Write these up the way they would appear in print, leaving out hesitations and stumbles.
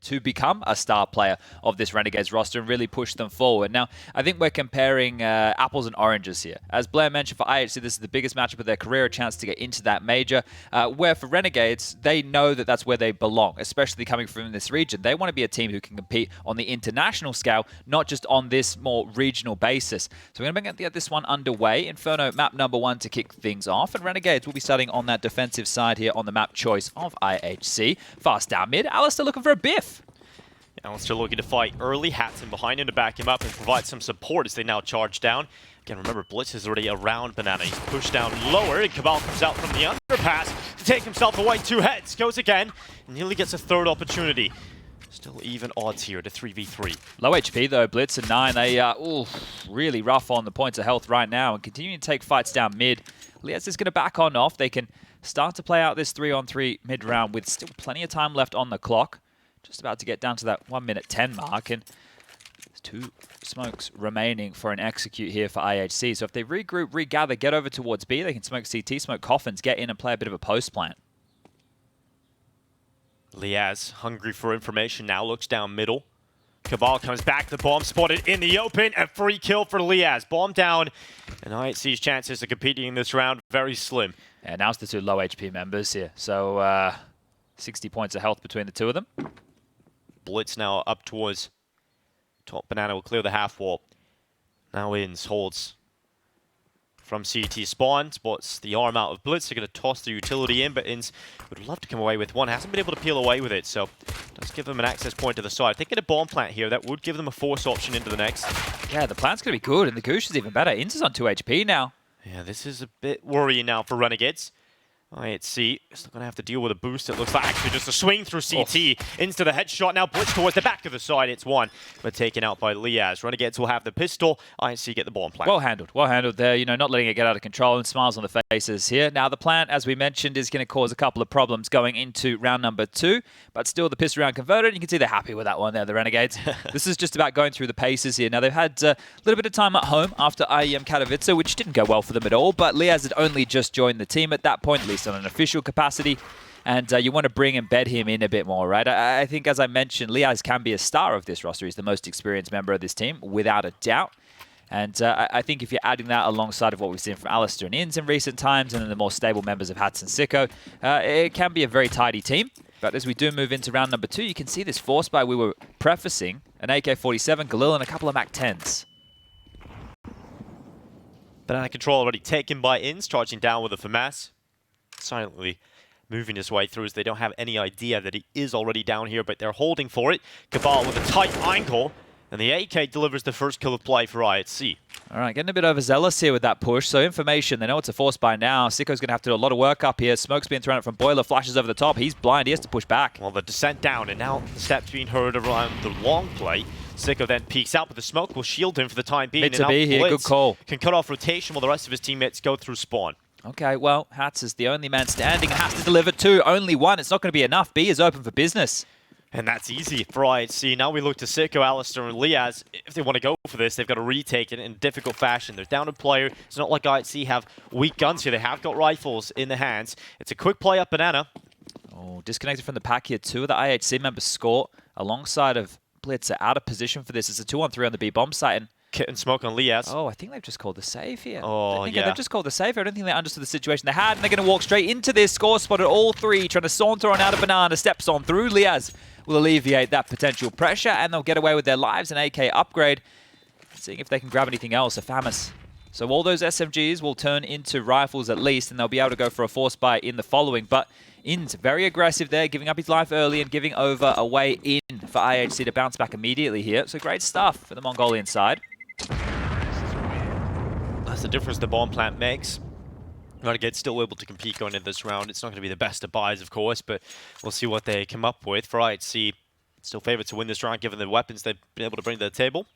to become a star player of this Renegades roster and really push them forward. Now, I think we're comparing apples and oranges here. As Blair mentioned, for IHC, this is the biggest matchup of their career, a chance to get into that major, where for Renegades, they know that that's where they belong, especially coming from this region. They want to be a team who can compete on the international scale, not just on this more regional basis. So we're going to get this one underway. Inferno, map number 1 to kick things off, and Renegades will be starting on that defensive side here on the map choice of IHC. Fast down mid, Alistair looking for a biff. Alistair looking to fight early, Hatson behind him to back him up and provide some support as they now charge down. Again, remember, bLitz is already around Banana. He's pushed down lower, and kabal comes out from the underpass to take himself away. 2 heads, goes again, and nearly gets a third opportunity. Still even odds here to 3v3. Low HP though, bLitz and 9. They really rough on the points of health right now and continuing to take fights down mid. Liaz is going to back on off. They can start to play out this 3-on-3 mid round with still plenty of time left on the clock. Just about to get down to that 1:10 mark, and there's 2 smokes remaining for an execute here for IHC. So if they regroup, regather, get over towards B, they can smoke CT, smoke coffins, get in and play a bit of a post plant. Liaz, hungry for information now, looks down middle. kabal comes back, the bomb spotted in the open, a free kill for Liaz. Bomb down, and IHC's chances of competing in this round very slim. And now it's the 2 low HP members here. So 60 points of health between the 2 of them. bLitz now up towards top. Banana will clear the half wall. Now Ins holds from CT spawn, spots the arm out of bLitz. They're going to toss the utility in, but Ins would love to come away with one. Hasn't been able to peel away with it, so does give them an access point to the side. If they get a bomb plant here, that would give them a force option into the next. Yeah, the plant's going to be good, and the Goosh is even better. Ins is on 2 HP now. Yeah, this is a bit worrying now for Renegades. IHC is going to have to deal with a boost. It looks like actually just a swing through CT into the headshot. Now bLitz towards the back of the side. It's 1, but taken out by Liaz. Renegades will have the pistol. IHC get the bomb plant. Well handled there. You know, not letting it get out of control, and smiles on the faces here. Now the plant, as we mentioned, is going to cause a couple of problems going into round number 2, but still the pistol round converted. You can see they're happy with that one there, the Renegades. This is just about going through the paces here. Now they've had a little bit of time at home after IEM Katowice, which didn't go well for them at all, but Liaz had only just joined the team at that point, at least on an official capacity, and you want to embed him in a bit more, right? I think, as I mentioned, Liaz can be a star of this roster. He's the most experienced member of this team, without a doubt. And I think if you're adding that alongside of what we've seen from Alistair and Ins in recent times, and then the more stable members of Hatson Sicko, it can be a very tidy team. But as we do move into round number 2, you can see this force buy we were prefacing, an AK-47, Galil, and a couple of MAC-10s. Banana control already taken by Ins, charging down with a FAMAS. Silently moving his way through as they don't have any idea that he is already down here, but they're holding for it. kabal with a tight angle, and the AK delivers the first kill of play for IHC. All right, getting a bit overzealous here with that push. So information, they know it's a force buy now. Sicko's going to have to do a lot of work up here. Smoke's being thrown out from Boiler, flashes over the top. He's blind, he has to push back. Well, the descent down, and now the steps being heard around the long play. Sicko then peeks out, but the smoke will shield him for the time being. Mid to B here, good call. Can cut off rotation while the rest of his teammates go through spawn. Okay, well, Hats is the only man standing, has to deliver 2, only 1. It's not going to be enough. B is open for business. And that's easy for IHC. Now we look to Sicko, Alistair, and Liaz. If they want to go for this, they've got to retake it in difficult fashion. They're down a player. It's not like IHC have weak guns here. They have got rifles in the hands. It's a quick play up Banana. Oh, disconnected from the pack here. 2 of the IHC members score alongside of bLitz are out of position for this. It's a 2-on-3 on the B bomb site. And Kit and smoke on Liaz. oh, I think they've just called the save here. Oh, yeah. They've just called the save. I don't think they understood the situation they had, and they're going to walk straight into this. Score spotted all 3, trying to saunter on out of Banana. Steps on through. Liaz will alleviate that potential pressure, and they'll get away with their lives. An AK upgrade. Seeing if they can grab anything else. A FAMAS. So all those SMGs will turn into rifles at least, and they'll be able to go for a force buy in the following. But Ins very aggressive there, giving up his life early and giving over a way in for IHC to bounce back immediately here. So great stuff for the Mongolian side. That's the difference the bomb plant makes. Renegades still able to compete going into this round. It's not going to be the best of buys, of course, but we'll see what they come up with. For IHC, still favourite to win this round, given the weapons they've been able to bring to the table.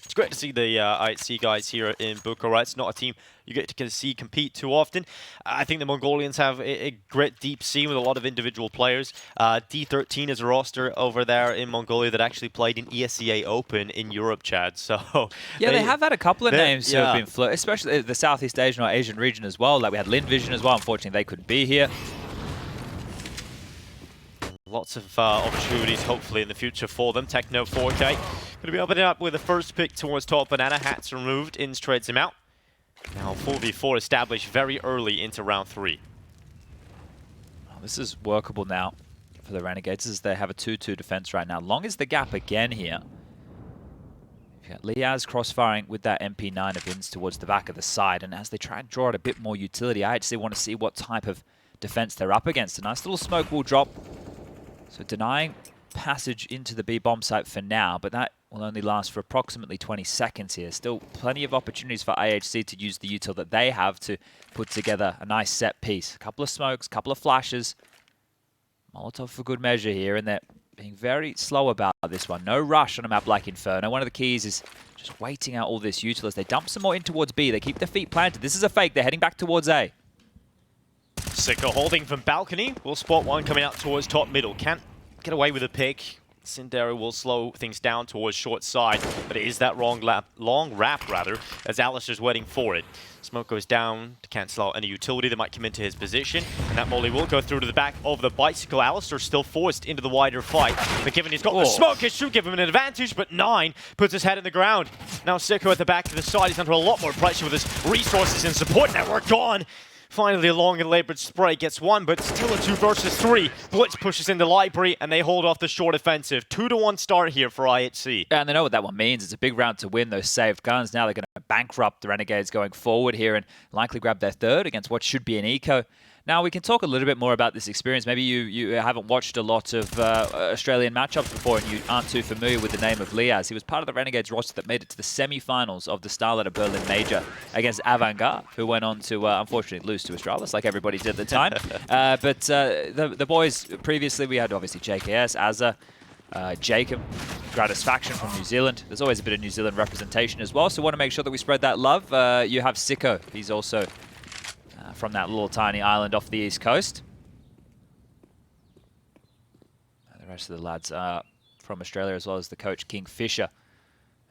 It's great to see the IHC guys here in Bucharest. It's not a team you get to see compete too often. I think the Mongolians have a great deep scene with a lot of individual players. D13 is a roster over there in Mongolia that actually played in ESEA Open in Europe, Chad. So yeah, they have had a couple of names who have been floated, especially the Southeast Asian or Asian region as well. Like we had Lin Vision as well. Unfortunately, they couldn't be here. Lots of opportunities, hopefully, in the future for them. Techno 4K going to be opening up with the first pick towards top. Banana hats removed. Inns trades him out. Now 4v4 established very early into round 3. Oh, this is workable now for the Renegades as they have a 2-2 defense right now. Long is the gap again here. You've got Liaz crossfiring with that MP9 of Inns towards the back of the side, and as they try and draw out a bit more utility, I actually want to see what type of defense they're up against. A nice little smoke will drop. So denying passage into the B bomb site for now, but that will only last for approximately 20 seconds here. Still plenty of opportunities for IHC to use the util that they have to put together a nice set piece. A couple of smokes, a couple of flashes. Molotov for good measure here, and they're being very slow about this one. No rush on a map like Inferno. One of the keys is just waiting out all this util as they dump some more in towards B. They keep their feet planted. This is a fake. They're heading back towards A. Sicko holding from balcony. Will spot one coming out towards top middle. Can't get away with a pick. Sindera will slow things down towards short side, but it is that long wrap as Alistair's waiting for it. Smoke goes down to cancel out any utility that might come into his position, and that molly will go through to the back of the bicycle. Alistair still forced into the wider fight, but given he's got the smoke, it should give him an advantage, but 9 puts his head in the ground. Now Sicko at the back of the side. He's under a lot more pressure with his resources and support network gone. Finally, a long and labored spray gets one, but still a 2 versus 3. bLitz pushes into library, and they hold off the short offensive. 2-1 start here for IHC. And they know what that one means. It's a big round to win those saved guns. Now they're going to bankrupt the Renegades going forward here and likely grab their third against what should be an eco. Now, we can talk a little bit more about this experience. Maybe you haven't watched a lot of Australian matchups before and you aren't too familiar with the name of Liaz. He was part of the Renegades roster that made it to the semi-finals of the Starlighter Berlin Major against Avantgarde, who went on to, unfortunately, lose to Astralis, like everybody did at the time. But the boys, previously, we had obviously JKS, Azza, Jacob, Gratisfaction from New Zealand. There's always a bit of New Zealand representation as well, so we want to make sure that we spread that love. You have Sicko. He's also from that little tiny island off the east coast. The rest of the lads are from Australia, as well as the coach King Fisher,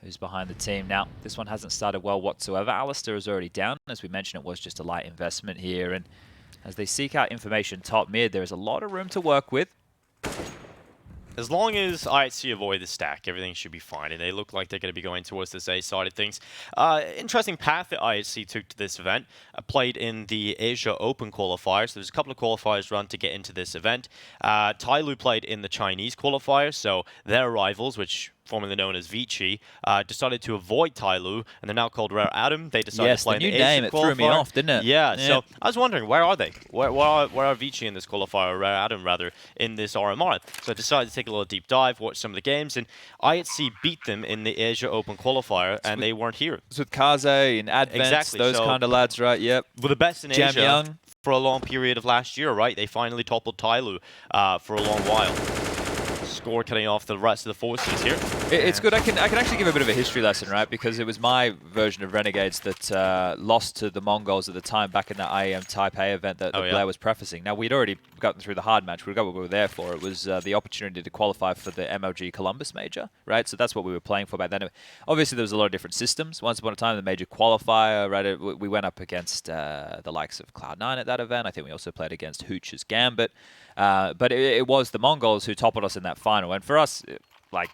who's behind the team. Now, this one hasn't started well whatsoever. Alistair is already down. As we mentioned, it was just a light investment here, and as they seek out information top mid, there is a lot of room to work with. As long as IHC avoid the stack, everything should be fine, and they look like they're going to be going towards this A side of things. Interesting path that IHC took to this event. Played in the Asia Open qualifiers. There's a couple of qualifiers run to get into this event. Tyloo played in the Chinese qualifiers, so their rivals, which formerly known as Vici, decided to avoid Tyloo, and they're now called Rare Atom. They decided to play in the Asian name, it threw me off, didn't it? Yeah, so I was wondering, where are they? Where are Vici in this qualifier, or Rare Atom rather, in this RMR? So I decided to take a little deep dive, watch some of the games, and IHC beat them in the Asia Open qualifier, and they weren't here. It's with Kaze and Advent, those so kind of lads, right? Yep. Were the best in Jam Asia Young. For a long period of last year, right? They finally toppled Tyloo for a long while. Score cutting off the rest of the forces here. It's good. I can actually give a bit of a history lesson, right? Because it was my version of Renegades that lost to the Mongols at the time back in that IEM Taipei event that Blair was prefacing. Now, we'd already gotten through the hard match. We got what we were there for. It was the opportunity to qualify for the MLG Columbus Major, right? So that's what we were playing for back then. Obviously, there was a lot of different systems. Once upon a time, the major qualifier, right? We went up against the likes of Cloud9 at that event. I think we also played against Hooch's Gambit. But it was the Mongols who toppled us in that final. And for us, like,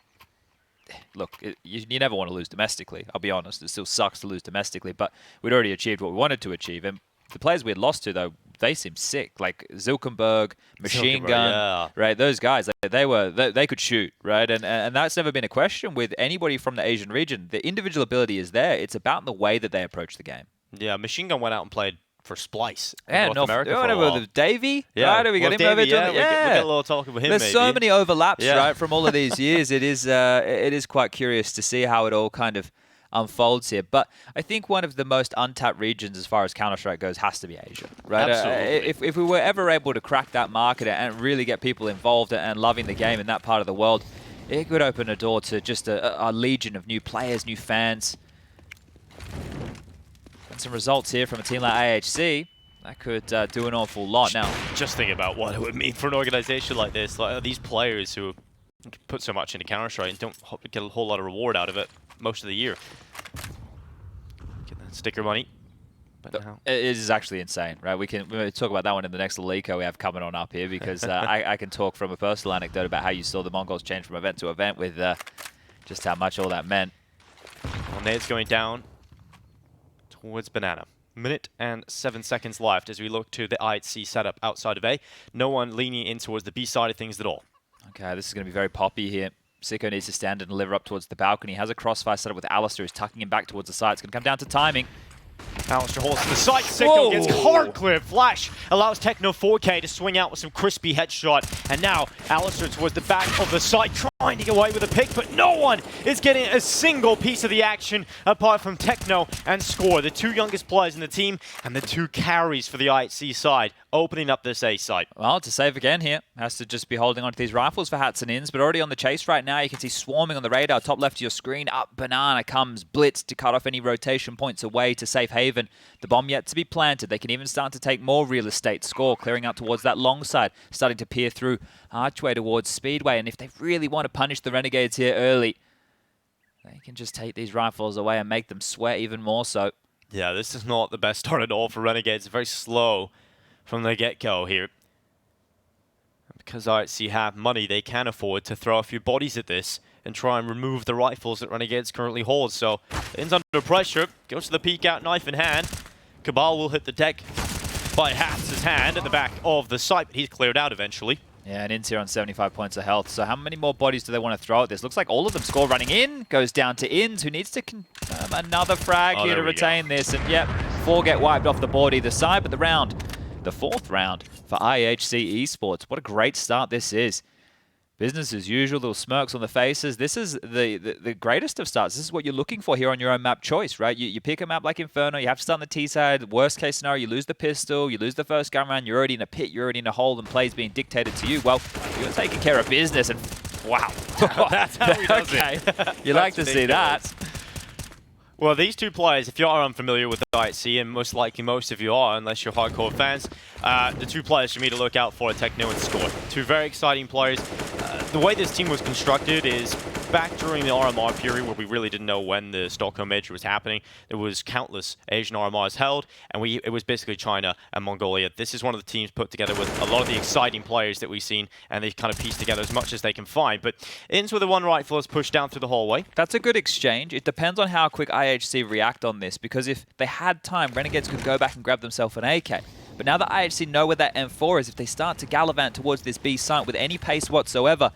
look, you never want to lose domestically. I'll be honest. It still sucks to lose domestically. But we'd already achieved what we wanted to achieve. And the players we had lost to, though, they seemed sick. Like Zilkenberg, Machine Gun, right? Those guys, they could shoot, right? And that's never been a question with anybody from the Asian region. The individual ability is there. It's about the way that they approach the game. Yeah, Machine Gun went out and played for Splice in North America for a while. Davey? Yeah, right? We got him Davey, over to we'll get a little talk with him. There's so many overlaps, Yeah. right, from all of these years. It is quite curious to see how it all kind of unfolds here. But I think one of the most untapped regions as far as Counter-Strike goes has to be Asia, right? Absolutely. If we were ever able to crack that market and really get people involved and loving the game in that part of the world, it could open a door to just a legion of new players, new fans. And some results here from a team like IHC. That could do an awful lot. Now, just think about what it would mean for an organization like this. Like these players who put so much into Counter-Strike and don't get a whole lot of reward out of it most of the year. Get that sticker money. But now it is actually insane, right? We'll talk about that one in the next Leaker we have coming on up here, because I can talk from a personal anecdote about how you saw the Mongols change from event to event with just how much all that meant. Well, Nade's going down towards Banana. Minute and 7 seconds left as we look to the IHC setup outside of A. No one leaning in towards the B side of things at all. Okay, this is going to be very poppy here. Sicko needs to stand and deliver up towards the balcony. He has a crossfire set up with Alistair, who's tucking him back towards the side. It's going to come down to timing. Alistair holds to the side. Sicko gets hard clear. Flash allows Techno 4K to swing out with some crispy headshot. And now Alistair towards the back of the side, trying to get away with a pick, but no one is getting a single piece of the action apart from Techno and Score, the two youngest players in the team and the two carries for the IHC side, opening up this A side. Well, to save again here, has to just be holding onto these rifles for Hats and Ins, but already on the chase right now. You can see swarming on the radar, top left of your screen. Up Banana comes bLitz to cut off any rotation points away to safe haven. The bomb yet to be planted. They can even start to take more real estate. Score clearing out towards that long side, starting to peer through Archway towards Speedway. And if they really want to punish the Renegades here early, they can just take these rifles away and make them sweat even more so. Yeah, this is not the best start at all for Renegades. Very slow from the get-go here. Because IHC have money, they can afford to throw a few bodies at this and try and remove the rifles that Renegades currently hold. So, In's under pressure, goes to the peek out, knife in hand. Kabal will hit the deck by Hats' hand at the back of the site, but he's cleared out eventually. Yeah, and In's here on 75 points of health. So how many more bodies do they want to throw at this? Looks like all of them. Score running in, goes down to Ins, who needs to confirm another frag here to retain this. And yep, 4 get wiped off the board either side, but the fourth round for IHC Esports. What a great start this is. Business as usual, little smirks on the faces. This is the greatest of starts. This is what you're looking for here on your own map choice, right? You pick a map like Inferno, you have to start on the T side. Worst case scenario, you lose the pistol, you lose the first gun round, you're already in a pit, you're already in a hole, and play's being dictated to you. Well, you're taking care of business, and wow. That's how he does it. You like to see that. Well, these two players, if you are unfamiliar with the IHC, and most likely most of you are, unless you're hardcore fans, the two players for me to look out for are Techno and Score. Two very exciting players. The way this team was constructed is back during the RMR period, where we really didn't know when the Stockholm Major was happening. There was countless Asian RMRs held, and it was basically China and Mongolia. This is one of the teams put together with a lot of the exciting players that we've seen, and they kind of pieced together as much as they can find. But Ins with the one rifle is pushed down through the hallway. That's a good exchange. It depends on how quick IHC react on this, because if they had time, Renegades could go back and grab themselves an AK. But now that IHC know where that M4 is, if they start to gallivant towards this B site with any pace whatsoever,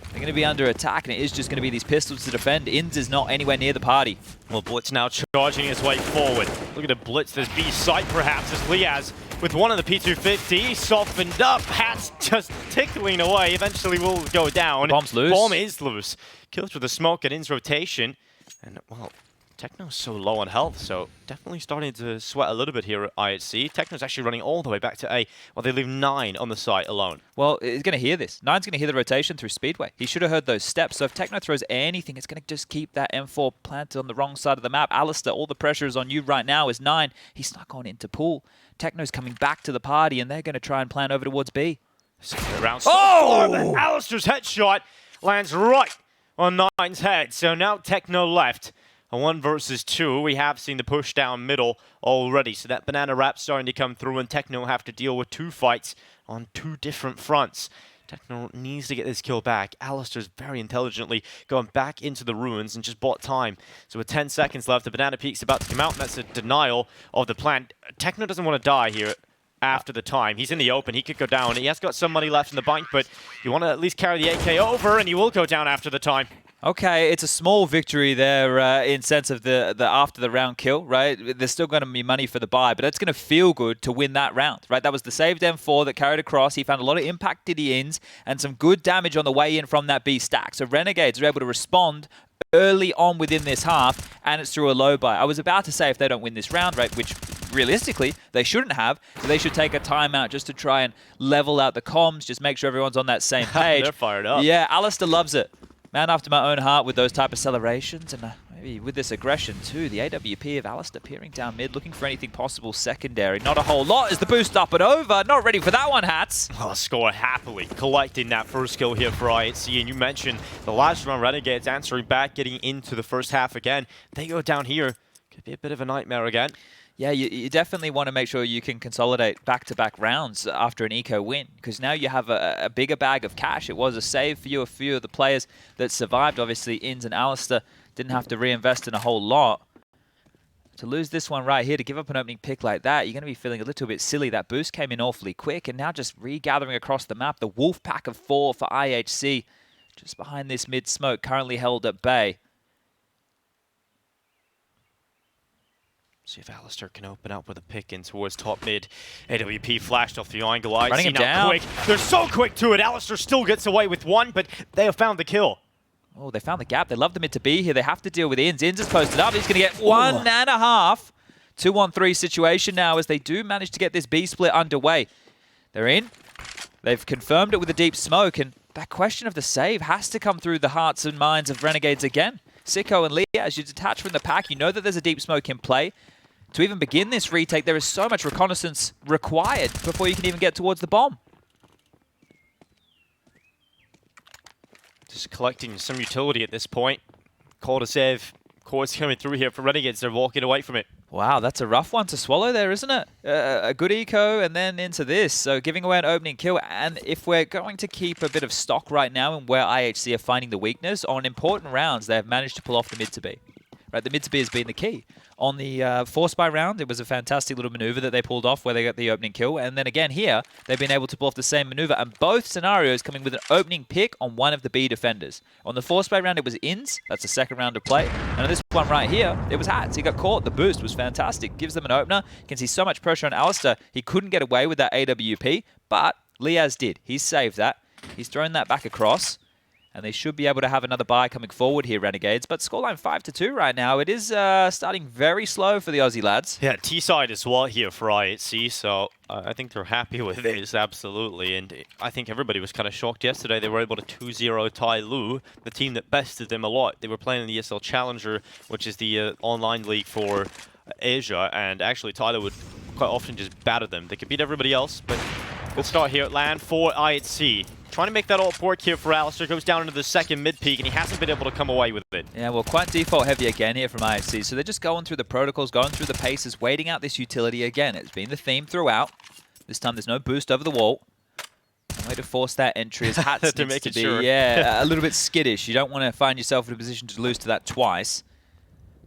they're going to be under attack, and it is just going to be these pistols to defend. Ins is not anywhere near the party. Well, bLitz now charging his way forward. Look at the bLitz, this B site perhaps, as Liaz with one of the P250, softened up, Hats just tickling away, eventually will go down. Bomb's loose. Bomb is loose. Kills with the smoke and In's rotation. And, well, Techno's so low on health, so definitely starting to sweat a little bit here at IHC. Techno's actually running all the way back to A, while they leave 9 on the site alone. Well, he's going to hear this. 9's going to hear the rotation through Speedway. He should have heard those steps, so if Techno throws anything, it's going to just keep that M4 planted on the wrong side of the map. Alistair, all the pressure is on you right now as 9. He's snuck on into pool. Techno's coming back to the party, and they're going to try and plan over towards B. Around Alistair's headshot lands right on 9's head, so now Techno left. A 1 versus 2, we have seen the push down middle already. So that banana wrap starting to come through, and Techno have to deal with 2 fights on 2 different fronts. Techno needs to get this kill back. Alistair's very intelligently going back into the ruins and just bought time. So with 10 seconds left, the banana peak's about to come out, and that's a denial of the plan. Techno doesn't want to die here after the time. He's in the open. He could go down. He has got some money left in the bank, but you want to at least carry the AK over, and he will go down after the time. Okay, it's a small victory there in sense of the after the round kill, right? There's still going to be money for the buy, but it's going to feel good to win that round, right? That was the saved M4 that carried across. He found a lot of impact to the Ins and some good damage on the way in from that B stack. So Renegades are able to respond early on within this half, and it's through a low buy. I was about to say if they don't win this round, right, which realistically they shouldn't have, so they should take a timeout just to try and level out the comms, just make sure everyone's on that same page. They're fired up. Yeah, Alistair loves it. Man after my own heart with those type of celebrations, and maybe with this aggression too. The AWP of Alistair peering down mid, looking for anything possible secondary. Not a whole lot as the boost up and over. Not ready for that one, Hats. Well, Score happily collecting that first kill here for IHC. And you mentioned the last round, Renegades answering back, getting into the first half again. They go down here. Could be a bit of a nightmare again. Yeah, you definitely want to make sure you can consolidate back-to-back rounds after an eco win, because now you have a bigger bag of cash. It was a save for you. A few of the players that survived, obviously, Inns and Alistair, didn't have to reinvest in a whole lot. To lose this one right here, to give up an opening pick like that, you're going to be feeling a little bit silly. That boost came in awfully quick, and now just regathering across the map. The wolf pack of 4 for IHC, just behind this mid-smoke, currently held at bay. See if Alistair can open up with a pick in towards top mid. AWP flashed off the angle. Running him down. Quick. They're so quick to it. Alistair still gets away with one, but they have found the kill. Oh, they found the gap. They love the mid to be here. They have to deal with Inns. Inns is posted up. He's going to get 1.5. 2-on-3 situation now as they do manage to get this B split underway. They're in. They've confirmed it with a deep smoke, and that question of the save has to come through the hearts and minds of Renegades again. Sicko and Lee, as you detach from the pack, you know that there's a deep smoke in play. To even begin this retake, there is so much reconnaissance required before you can even get towards the bomb. Just collecting some utility at this point. Call to save. Course coming through here for Renegades. They're walking away from it. Wow, that's a rough one to swallow there, isn't it? A good eco and then into this. So giving away an opening kill. And if we're going to keep a bit of stock right now in where IHC are finding the weakness, on important rounds, they have managed to pull off the mid to B. Right, the mid to B has been the key. On the force buy round, it was a fantastic little maneuver that they pulled off where they got the opening kill. And then again here, they've been able to pull off the same maneuver. And both scenarios coming with an opening pick on one of the B defenders. On the force buy round, it was Inns. That's the second round of play. And on this one right here, it was Hats. He got caught. The boost was fantastic. Gives them an opener. You can see so much pressure on Alistair. He couldn't get away with that AWP, but Liaz did. He's saved that. He's thrown that back across. And they should be able to have another buy coming forward here, Renegades. But scoreline 5-2 right now. It is starting very slow for the Aussie lads. Yeah, T-side as well here for IHC, so I think they're happy with this, absolutely. And I think everybody was kind of shocked yesterday. They were able to 2-0 tie Lu, the team that bested them a lot. They were playing in the ESL Challenger, which is the online league for Asia, and actually Tyler would quite often just batter them. They could beat everybody else, but good start here at land for IHC. Trying to make that alt pork here for Alistair. Goes down into the second mid peak, and he hasn't been able to come away with it. Yeah, well, quite default heavy again here from IHC. So they're just going through the protocols, going through the paces, waiting out this utility again. It's been the theme throughout. This time there's no boost over the wall. No way to force that entry as Hats to needs make to it be, sure. yeah, a little bit skittish. You don't want to find yourself in a position to lose to that twice.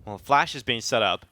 Well, Flash is being set up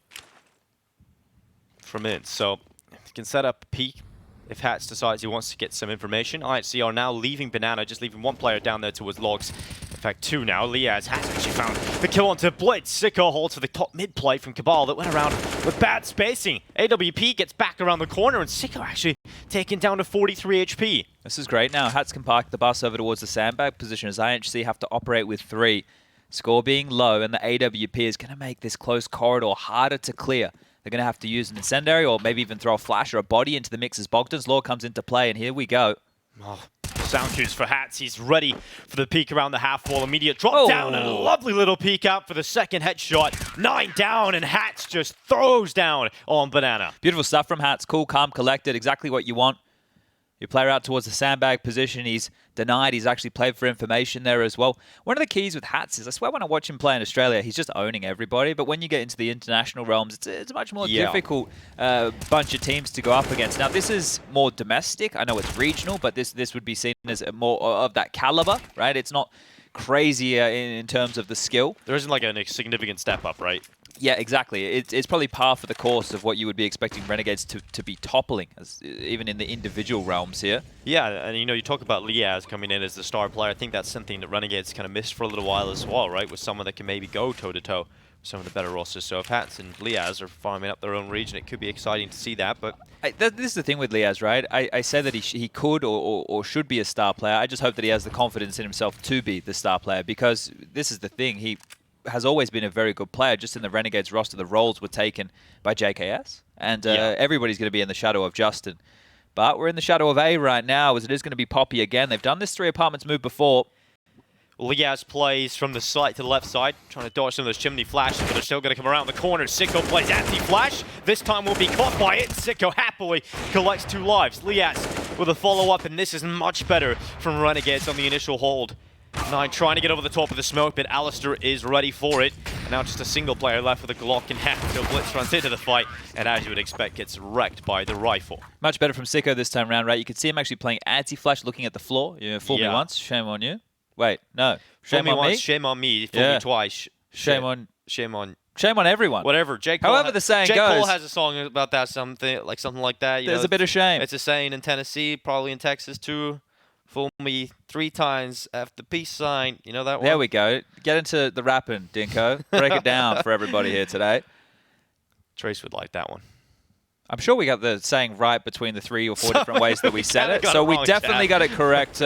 from in, so you can set up a peak. If Hats decides he wants to get some information, IHC are now leaving Banana, just leaving one player down there towards Logs. In fact, two now. Liaz has actually found the kill onto bLitz. Sicko holds for the top mid play from Kabal that went around with bad spacing. AWP gets back around the corner, and Sicko actually taken down to 43 HP. This is great now. Hats can park the bus over towards the sandbag position as IHC have to operate with 3. Score being low, and the AWP is going to make this close corridor harder to clear. They're going to have to use an incendiary or maybe even throw a flash or a body into the mix as Bogdan's Law comes into play, and here we go. Oh, sound cues for Hats. He's ready for the peek around the half wall. Immediate drop down and a lovely little peek out for the second headshot. 9 down, and Hats just throws down on Banana. Beautiful stuff from Hats. Cool, calm, collected. Exactly what you want. You player out towards the sandbag position. He's denied. He's actually played for information there as well. One of the keys with Hats is, I swear when I watch him play in Australia, he's just owning everybody. But when you get into the international realms, it's a much more difficult bunch of teams to go up against. Now, this is more domestic. I know it's regional, but this would be seen as more of that caliber, right? It's not crazy in terms of the skill. There isn't like a significant step up, right? Yeah, exactly. It's probably par for the course of what you would be expecting Renegades to be toppling, even in the individual realms here. Yeah, and you know, you talk about Liaz coming in as the star player. I think that's something that Renegades kind of missed for a little while as well, right? With someone that can maybe go toe-to-toe with some of the better rosters. So if Hats and Liaz are farming up their own region, it could be exciting to see that. But this is the thing with Liaz, right? I say that he could or should be a star player. I just hope that he has the confidence in himself to be the star player, because this is the thing. He has always been a very good player. Just in the Renegades roster, the roles were taken by JKS, and everybody's going to be in the shadow of Justin. But we're in the shadow of A right now, as it is going to be Poppy again. They've done this 3 apartments move before. Liaz plays from the side to the left side, trying to dodge some of those chimney flashes, but they're still going to come around the corner. Sicko plays anti-flash. This time will be caught by it. Sicko happily collects 2 lives. Liaz with a follow-up, and this is much better from Renegades on the initial hold. 9 trying to get over the top of the smoke, but Alistair is ready for it. And now just a single player left with a Glock in hand. So bLitz runs into the fight, and as you would expect, gets wrecked by the rifle. Much better from Sicko this time round, right? You can see him actually playing anti-flash, looking at the floor. You know, fool me once, shame on you. Wait, no. Shame on me. Shame on me. Fool me twice. Shame on everyone. Whatever. However the saying goes. J. Cole has a song about that, something like that. There's a bit of shame. It's a saying in Tennessee, probably in Texas too. Fool me 3 times after the peace sign. You know that one? There we go. Get into the rapping, Dinko. Break it down for everybody here today. Trace would like that one. I'm sure we got the saying right between the 3 or 4 different ways that we said it. So we definitely got it correct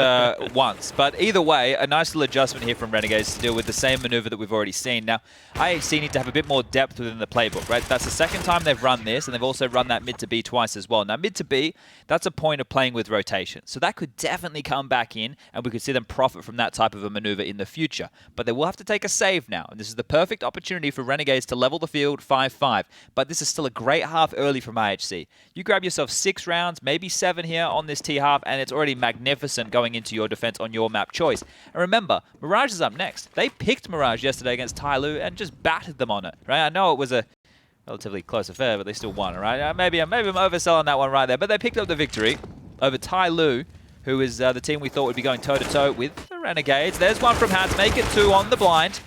once. But either way, a nice little adjustment here from Renegades to deal with the same maneuver that we've already seen. Now, IHC need to have a bit more depth within the playbook, right? That's the second time they've run this, and they've also run that mid to B twice as well. Now, mid to B, that's a point of playing with rotation. So that could definitely come back in, and we could see them profit from that type of a maneuver in the future. But they will have to take a save now, and this is the perfect opportunity for Renegades to level the field 5-5. But this is still a great half early from IHC. You grab yourself 6 rounds, maybe 7 here on this T-half, and it's already magnificent going into your defense on your map choice. And remember, Mirage is up next. They picked Mirage yesterday against Tyloo and just battered them on it, right? I know it was a relatively close affair, but they still won, right? Maybe I'm overselling that one right there, but they picked up the victory over Tyloo, who is the team we thought would be going toe-to-toe with the Renegades. There's one from Hats, make it 2 on the blind.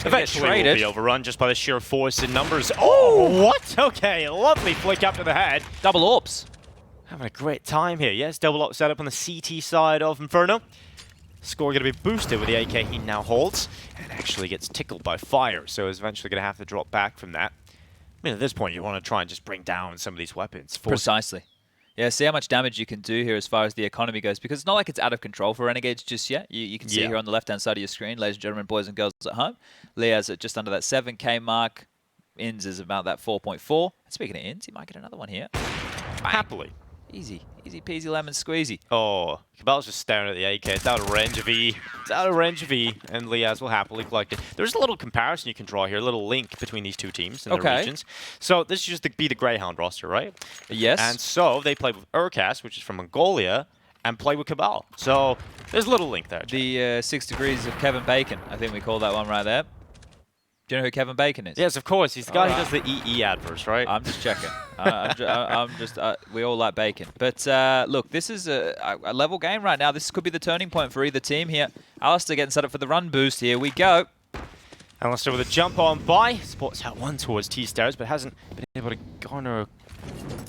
Eventually will be overrun just by the sheer force in numbers. Oh, what? Okay, lovely flick up to the head. Double AWPs. Having a great time here. Yes, double AWP setup on the CT side of Inferno. Score going to be boosted with the AK he now holds, and actually gets tickled by fire, so is eventually going to have to drop back from that. I mean, at this point, you want to try and just bring down some of these weapons. Precisely. Yeah, see how much damage you can do here as far as the economy goes, because it's not like it's out of control for Renegades just yet. You can see here on the left-hand side of your screen, ladies and gentlemen, boys and girls at home, Leah's at just under that 7K mark. Inns is about that 4.4. Speaking of Inns, he might get another one here. Happily. Easy peasy lemon squeezy. Oh, Kabal's just staring at the AK. It's out of range of E. It's out of range of E, and Liaz will happily collect it. There's a little comparison you can draw here, a little link between these 2 teams in their regions. So this used to be the Greyhound roster, right? Yes. And so they played with Urkas, which is from Mongolia, and play with Kabal. So there's a little link there. The 6 degrees of Kevin Bacon, I think we call that one right there. Do you know who Kevin Bacon is? Yes, of course. He's the guy who does the EE adverts, right? I'm just checking. We all like bacon. But look, this is a level game right now. This could be the turning point for either team here. Alistair getting set up for the run boost. Here we go. Alistair with a jump on by. Spots out one towards T-Stairs, but hasn't been able to garner a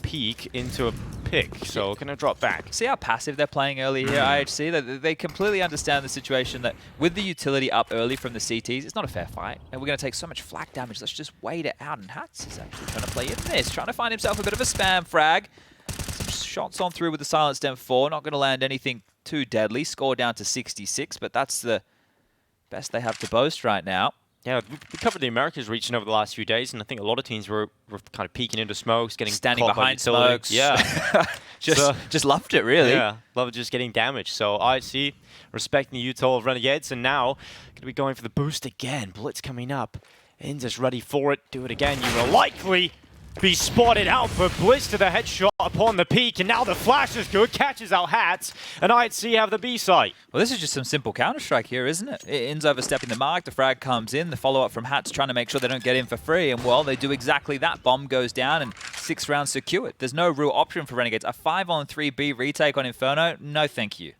peek into a pick. So going to drop back. See how passive they're playing early here, IHC? They completely understand the situation that with the utility up early from the CTs, it's not a fair fight. And we're going to take so much flak damage. Let's just wait it out. And Hats is actually trying to play in this, trying to find himself a bit of a spam frag. Some shots on through with the silenced M4. Not going to land anything too deadly. Score down to 66, but that's the best they have to boast right now. Yeah, we covered the Americas region over the last few days, and I think a lot of teams were kind of peeking into smokes, standing behind smokes. Yeah. just loved it, really. Yeah, loved just getting damaged. So IHC respecting the UTOL of Renegades, and now going to be going for the boost again. bLitz coming up. Inns is ready for it. Do it again. You will likely be spotted out, but bLitz to the headshot upon the peak, and now the flash is good, catches out Hats, and IHC have the B site. Well, this is just some simple Counter-Strike here, isn't it? Inns overstepping the mark, the frag comes in, the follow-up from Hats trying to make sure they don't get in for free, and well, they do exactly that. Bomb goes down, and 6 rounds secured. There's no real option for Renegades. A 5-on-3 B retake on Inferno? No, thank you.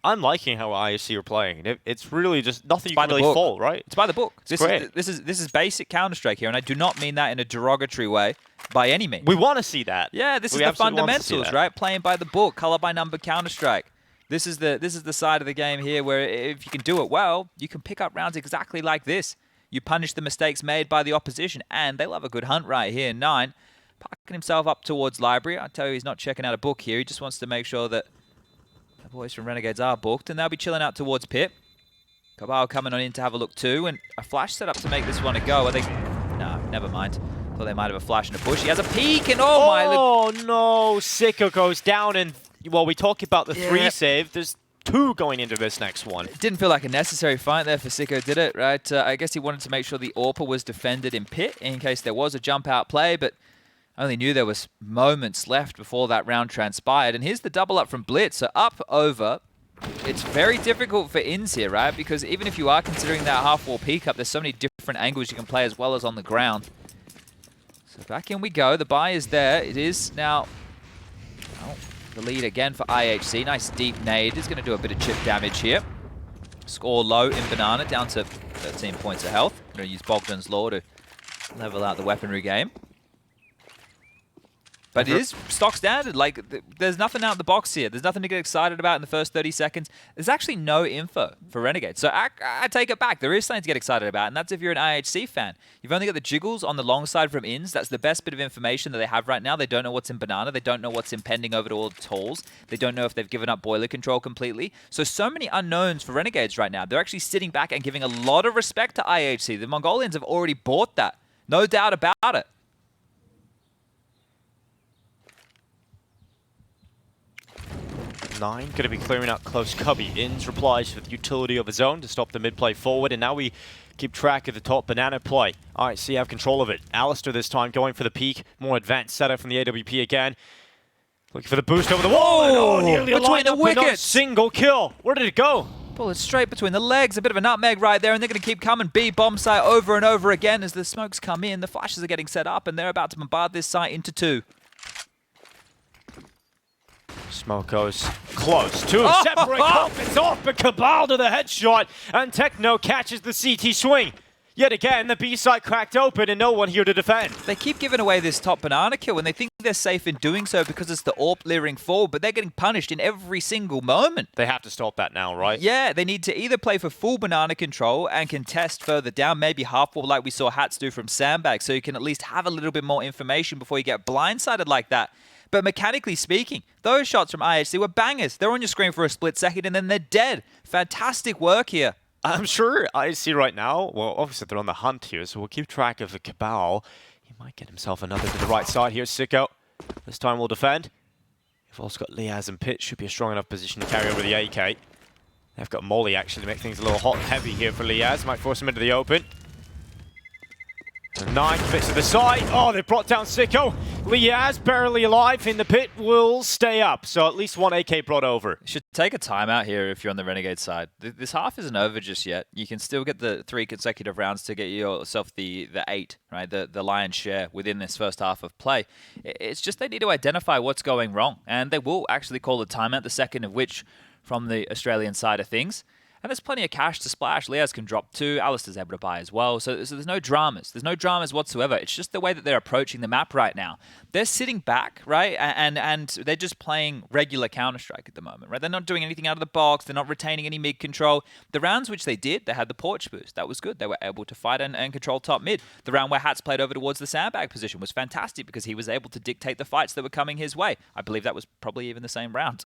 I'm liking how IHC are playing. It's really just nothing you can really fault, right? It's by the book. This is basic Counter-Strike here, and I do not mean that in a derogatory way by any means. We want to see that. Yeah, this is the fundamentals, right? Playing by the book, color by number Counter-Strike. This is the side of the game here where if you can do it well, you can pick up rounds exactly like this. You punish the mistakes made by the opposition, and they love a good hunt right here. 9, parking himself up towards Library. I tell you, he's not checking out a book here. He just wants to make sure that the boys from Renegades are booked, and they'll be chilling out towards Pit. Kabal coming on in to have a look too, and a flash set up to make this one a go. I think, no, never mind. Thought they might have a flash and a push. He has a peek, and oh no, Sicko goes down, and well, we talk about the 3 save. There's 2 going into this next one. It didn't feel like a necessary fight there for Sicko, did it? Right? I guess he wanted to make sure the AWPer was defended in Pit in case there was a jump out play, but I only knew there was moments left before that round transpired. And here's the double up from bLitz. So up over it's very difficult for ins here, right? Because even if you are considering that half-wall peek up, there's so many different angles you can play as well as on the ground. So back in we go. The buy is there. It is now the lead again for IHC. Nice deep nade. Is going to do a bit of chip damage here. Score low in Banana, down to 13 points of health. Going to use Bogdan's Law to level out the weaponry game. But it is stock standard. Like, there's nothing out of the box here. There's nothing to get excited about in the first 30 seconds. There's actually no info for Renegades. So I take it back. There is something to get excited about, and that's if you're an IHC fan. You've only got the jiggles on the long side from ins. That's the best bit of information that they have right now. They don't know what's in Banana. They don't know what's impending over towards Halls. They don't know if they've given up boiler control completely. So many unknowns for Renegades right now. They're actually sitting back and giving a lot of respect to IHC. The Mongolians have already bought that. No doubt about it. Nine going to be clearing out close cubby. Ins replies with utility of his own to stop the mid play forward, and now we keep track of the top Banana play. IHC have control of it. Alistair this time going for the peak. More advanced setup from the AWP again. Looking for the boost over the wall. Oh, nearly between the wickets. Single kill. Where did it go? Bullet straight between the legs, a bit of a nutmeg right there, and they're going to keep coming. B bomb site over and over again as the smokes come in. The flashes are getting set up, and they're about to bombard this site into two. Smoke goes close. Two separate coffins off, but Kabal to the headshot, and Techno catches the CT swing. Yet again, the B site cracked open and no one here to defend. They keep giving away this top Banana kill and they think they're safe in doing so because it's the AWP leering forward, but they're getting punished in every single moment. They have to stop that now, right? Yeah, they need to either play for full Banana control and contest further down, maybe half wall like we saw Hats do from Sandbag, so you can at least have a little bit more information before you get blindsided like that. But mechanically speaking, those shots from IHC were bangers. They're on your screen for a split second and then they're dead. Fantastic work here. I'm sure IHC right now, well, obviously they're on the hunt here, so we'll keep track of the Kabal. He might get himself another to the right side here. Sicko. This time we'll defend. They've also got Liaz and Pitt. Should be a strong enough position to carry over the AK. They've got Molly actually to make things a little hot and heavy here for Liaz. Might force him into the open. Nine fits to the side. Oh, they brought down Sicko. Liaz barely alive in the pit will stay up. So at least one AK brought over. You should take a timeout here if you're on the Renegade side. This half isn't over just yet. You can still get the 3 consecutive rounds to get yourself the 8, right? The lion's share within this first half of play. It's just they need to identify what's going wrong. And they will actually call a timeout, the second of which from the Australian side of things. And there's plenty of cash to splash. Liaz can drop 2. Alistair's able to buy as well. So there's no dramas. There's no dramas whatsoever. It's just the way that they're approaching the map right now. They're sitting back, right? And they're just playing regular Counter-Strike at the moment, right? They're not doing anything out of the box. They're not retaining any mid control. The rounds which they did, they had the porch boost. That was good. They were able to fight and control top mid. The round where Hats played over towards the Sandbag position was fantastic because he was able to dictate the fights that were coming his way. I believe that was probably even the same round.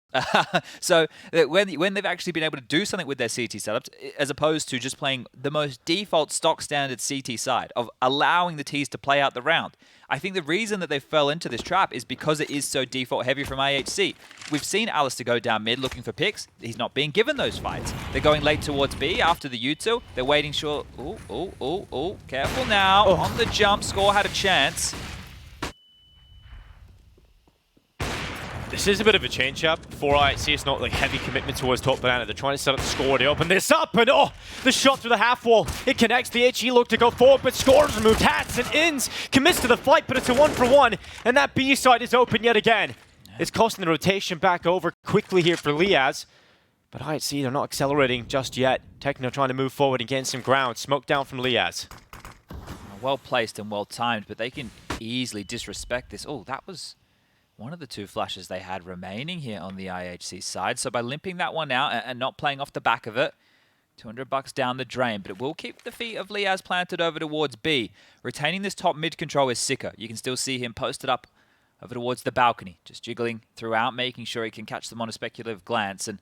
So when they've actually been able to do something with their CT setups, as opposed to just playing the most default stock standard CT side of allowing the Ts to play out the round. I think the reason that they fell into this trap is because it is so default heavy from IHC. We've seen Alistair go down mid looking for picks. He's not being given those fights. They're going late towards B after the U2. They're waiting short. Ooh. Careful now. Oh. On the jump, Score had a chance. This is a bit of a change-up for IHC. It's not like heavy commitment towards top Banana. They're trying to set up the Score to open this up, and the shot through the half wall. It connects. The HE look to go forward, but Scores removed. Hats and Ins commits to the fight, but it's a 1-for-1, and that B side is open yet again. It's costing the rotation back over quickly here for Liaz, but IHC, they're not accelerating just yet. Techno trying to move forward and gain some ground. Smoke down from Liaz. Well placed and well timed, but they can easily disrespect this. Oh, that was one of the 2 flashes they had remaining here on the IHC side. So by limping that one out and not playing off the back of it, $200 down the drain, but it will keep the feet of Liaz planted over towards B. Retaining this top mid control is sicker. You can still see him posted up over towards the balcony, just jiggling throughout, making sure he can catch them on a speculative glance. And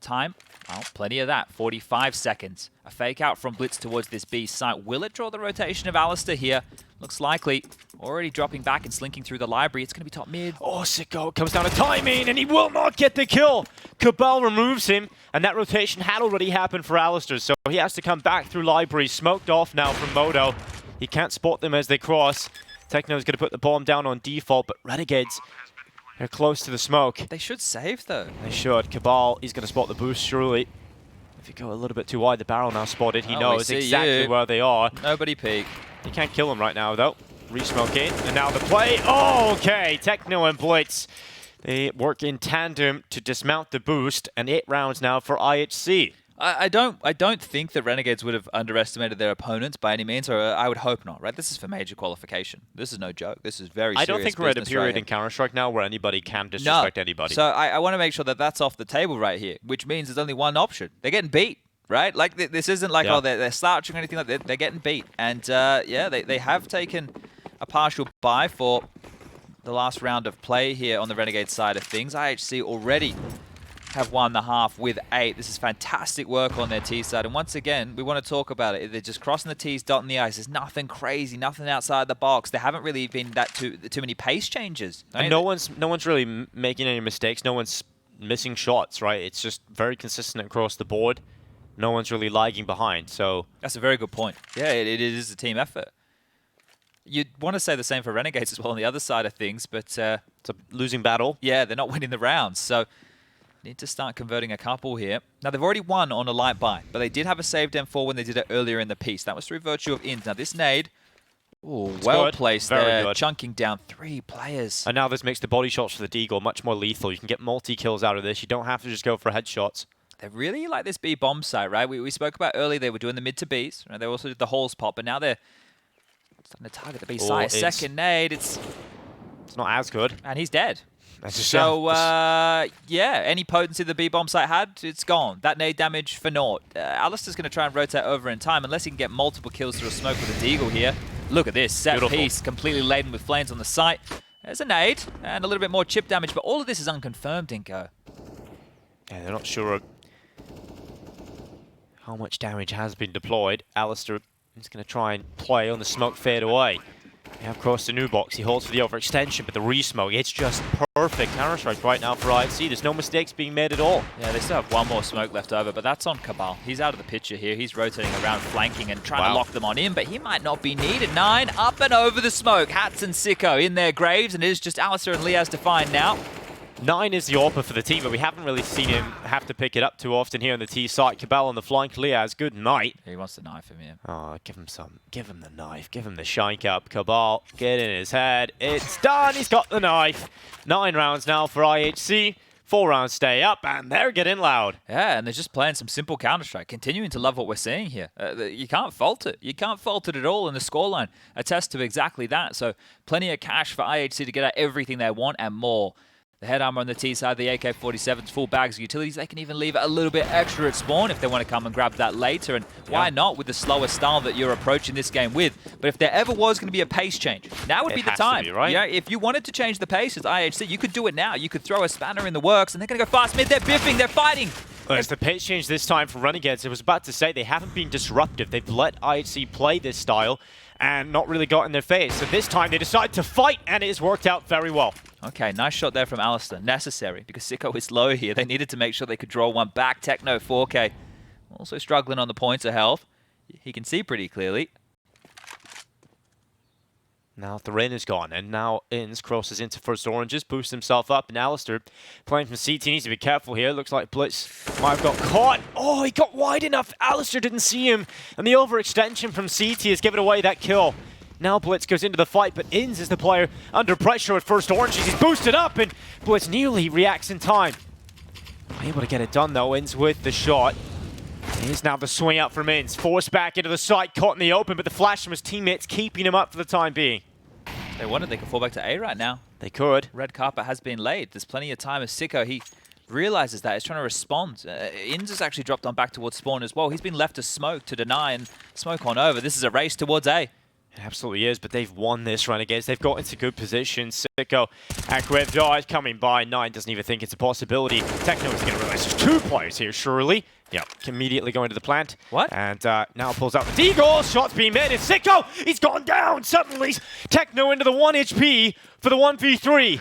time, well, plenty of that, 45 seconds. A fake out from bLitz towards this B site. Will it draw the rotation of Alistair here? Looks likely. Already dropping back and slinking through the library. It's going to be top mid. Oh, Sicko comes down to timing, and he will not get the kill. Kabal removes him, and that rotation had already happened for Alistair, so he has to come back through library. Smoked off now from Modo. He can't spot them as they cross. Techno's going to put the bomb down on default, but Renegades, They're close to the smoke. They should save, though. They should. Kabal, he's going to spot the boost, surely. If you go a little bit too wide, the barrel now spotted. He knows exactly where they are. Nobody peek. You can't kill him right now, though. Re-smoke in, and now the play. Oh, okay. Techno and bLitz. They work in tandem to dismount the boost, and 8 rounds now for IHC. I don't think the Renegades would have underestimated their opponents by any means, or I would hope not, right? This is for major qualification. This is no joke. This is very serious. I don't think we're at a period in Counter-Strike now where anybody can disrespect anybody. So I want to make sure that that's off the table right here, which means there's only one option. They're getting beat, right? Like, this isn't like, oh, they're slouching or anything like that. They're getting beat. And, yeah, they have taken a partial bye for the last round of play here on the Renegade side of things. IHC already have won the half with 8. This is fantastic work on their T side. And once again, we want to talk about it. They're just crossing the T's, dotting the I's. There's nothing crazy, nothing outside the box. There haven't really been too many pace changes. And no one's really making any mistakes. No one's missing shots, right? It's just very consistent across the board. No one's really lagging behind. So that's a very good point. Yeah, it is a team effort. You'd want to say the same for Renegades as well on the other side of things, but it's a losing battle. Yeah, they're not winning the rounds. So need to start converting a couple here. Now, they've already won on a light buy, but they did have a saved M4 when they did it earlier in the piece. That was through virtue of ins. Now, this nade, well placed there, good. Chunking down 3 players. And now this makes the body shots for the Deagle much more lethal. You can get multi-kills out of this. You don't have to just go for headshots. They really like this B bomb site, right? We spoke about earlier, they were doing the mid to Bs. Right? They also did the holes pop, but now they're starting to target the B site. Second nade, it's not as good. And he's dead. So, yeah, any potency the B-bomb site had, it's gone. That nade damage for naught. Alistair's going to try and rotate over in time, unless he can get multiple kills through a smoke with a Deagle here. Look at this, set piece, completely laden with flames on the site. There's a nade, and a little bit more chip damage, but all of this is unconfirmed, Dinko. Yeah, they're not sure how much damage has been deployed. Alistair is going to try and play on the smoke fade away. Yeah, of course, the new box, he holds for the overextension, but the re-smoke, it's just perfect Counter-Strike right now for IHC. There's no mistakes being made at all. Yeah, they still have one more smoke left over, but that's on Kabal. He's out of the picture here. He's rotating around, flanking and trying to lock them on in, but he might not be needed. 9 up and over the smoke. Hats and Sicko in their graves, and it is just Alistair and Liaz to find now. 9 is the AWPer for the team, but we haven't really seen him have to pick it up too often here on the T site. Kabal on the flank, Liaz, good night. He wants the knife him here. Oh, give him some. Give him the knife. Give him the shank up. Kabal, get in his head. It's done. He's got the knife. 9 rounds now for IHC. 4 rounds stay up, and they're getting loud. Yeah, and they're just playing some simple Counter-Strike, continuing to love what we're seeing here. You can't fault it. You can't fault it at all, and the scoreline attests to exactly that. So plenty of cash for IHC to get out everything they want and more. The head armor on the T side, the AK-47s, full bags of utilities. They can even leave it a little bit extra at spawn if they want to come and grab that later. And why not with the slower style that you're approaching this game with? But if there ever was going to be a pace change, now would be the time. Right? Yeah, if you wanted to change the pace as IHC, you could do it now. You could throw a spanner in the works, and they're going to go fast mid. They're biffing. They're fighting. Well, it's the pace change this time for Renegades. I was about to say they haven't been disruptive. They've let IHC play this style and not really got in their face. So this time they decide to fight, and it has worked out very well. Okay, nice shot there from Alistair. Necessary, because Sicko is low here. They needed to make sure they could draw one back. Techno 4K also struggling on the points of health. He can see pretty clearly. Now the rain is gone, and now Inns crosses into first oranges, boosts himself up, and Alistair playing from CT needs to be careful here. Looks like bLitz might have got caught. Oh, he got wide enough. Alistair didn't see him, and the overextension from CT has given away that kill. Now bLitz goes into the fight, but Inns is the player under pressure at first oranges. He's boosted up, and bLitz nearly reacts in time. Able to get it done, though. Inns with the shot. Here's now the swing out from Inns. Forced back into the site, caught in the open, but the flash from his teammates keeping him up for the time being. They wanted, they could fall back to A right now. They could. Red carpet has been laid. There's plenty of time as Sicko, he realizes that. He's trying to respond. Inns has actually dropped on back towards spawn as well. He's been left to smoke to deny and smoke on over. This is a race towards A. It absolutely is, but they've won this, Renegades. They've got into good position. Sicko and Graveyard coming by. 9 doesn't even think it's a possibility. Techno is going to realize there's 2 players here, surely. Yep, immediately going to the plant. What? And now pulls out the Deagle. Shots being made. It's Sicko. He's gone down. Suddenly, Techno into the 1 HP for the 1v3.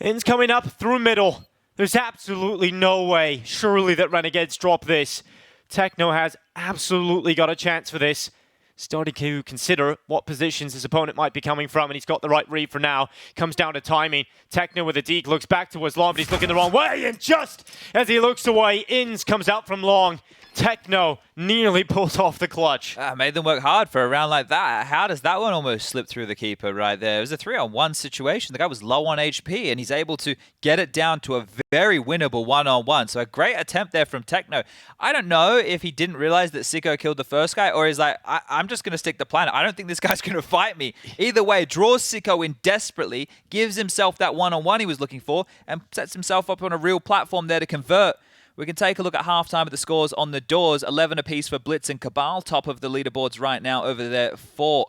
Inns coming up through middle. There's absolutely no way, surely, that Renegades drop this. Techno has absolutely got a chance for this. starting to consider what positions his opponent might be coming from, and he's got the right read for now. Comes down to timing. Techno with a deke, looks back towards long, but he's looking the wrong way, and just as he looks away, Inns comes out from long. Techno nearly pulls off the clutch. Made them work hard for a round like that. How does that one almost slip through the keeper right there? It was a 3-on-1 situation. The guy was low on HP, and he's able to get it down to a very winnable 1-on-1. So a great attempt there from Techno. I don't know if he didn't realize that Sicko killed the first guy, or he's like, I'm just going to stick the planet. I don't think this guy's going to fight me. Either way, draws Sicko in desperately, gives himself that 1-on-1 he was looking for, and sets himself up on a real platform there to convert. We can take a look at halftime at the scores on the doors. 11 apiece for bLitz and kabal, top of the leaderboards right now over there for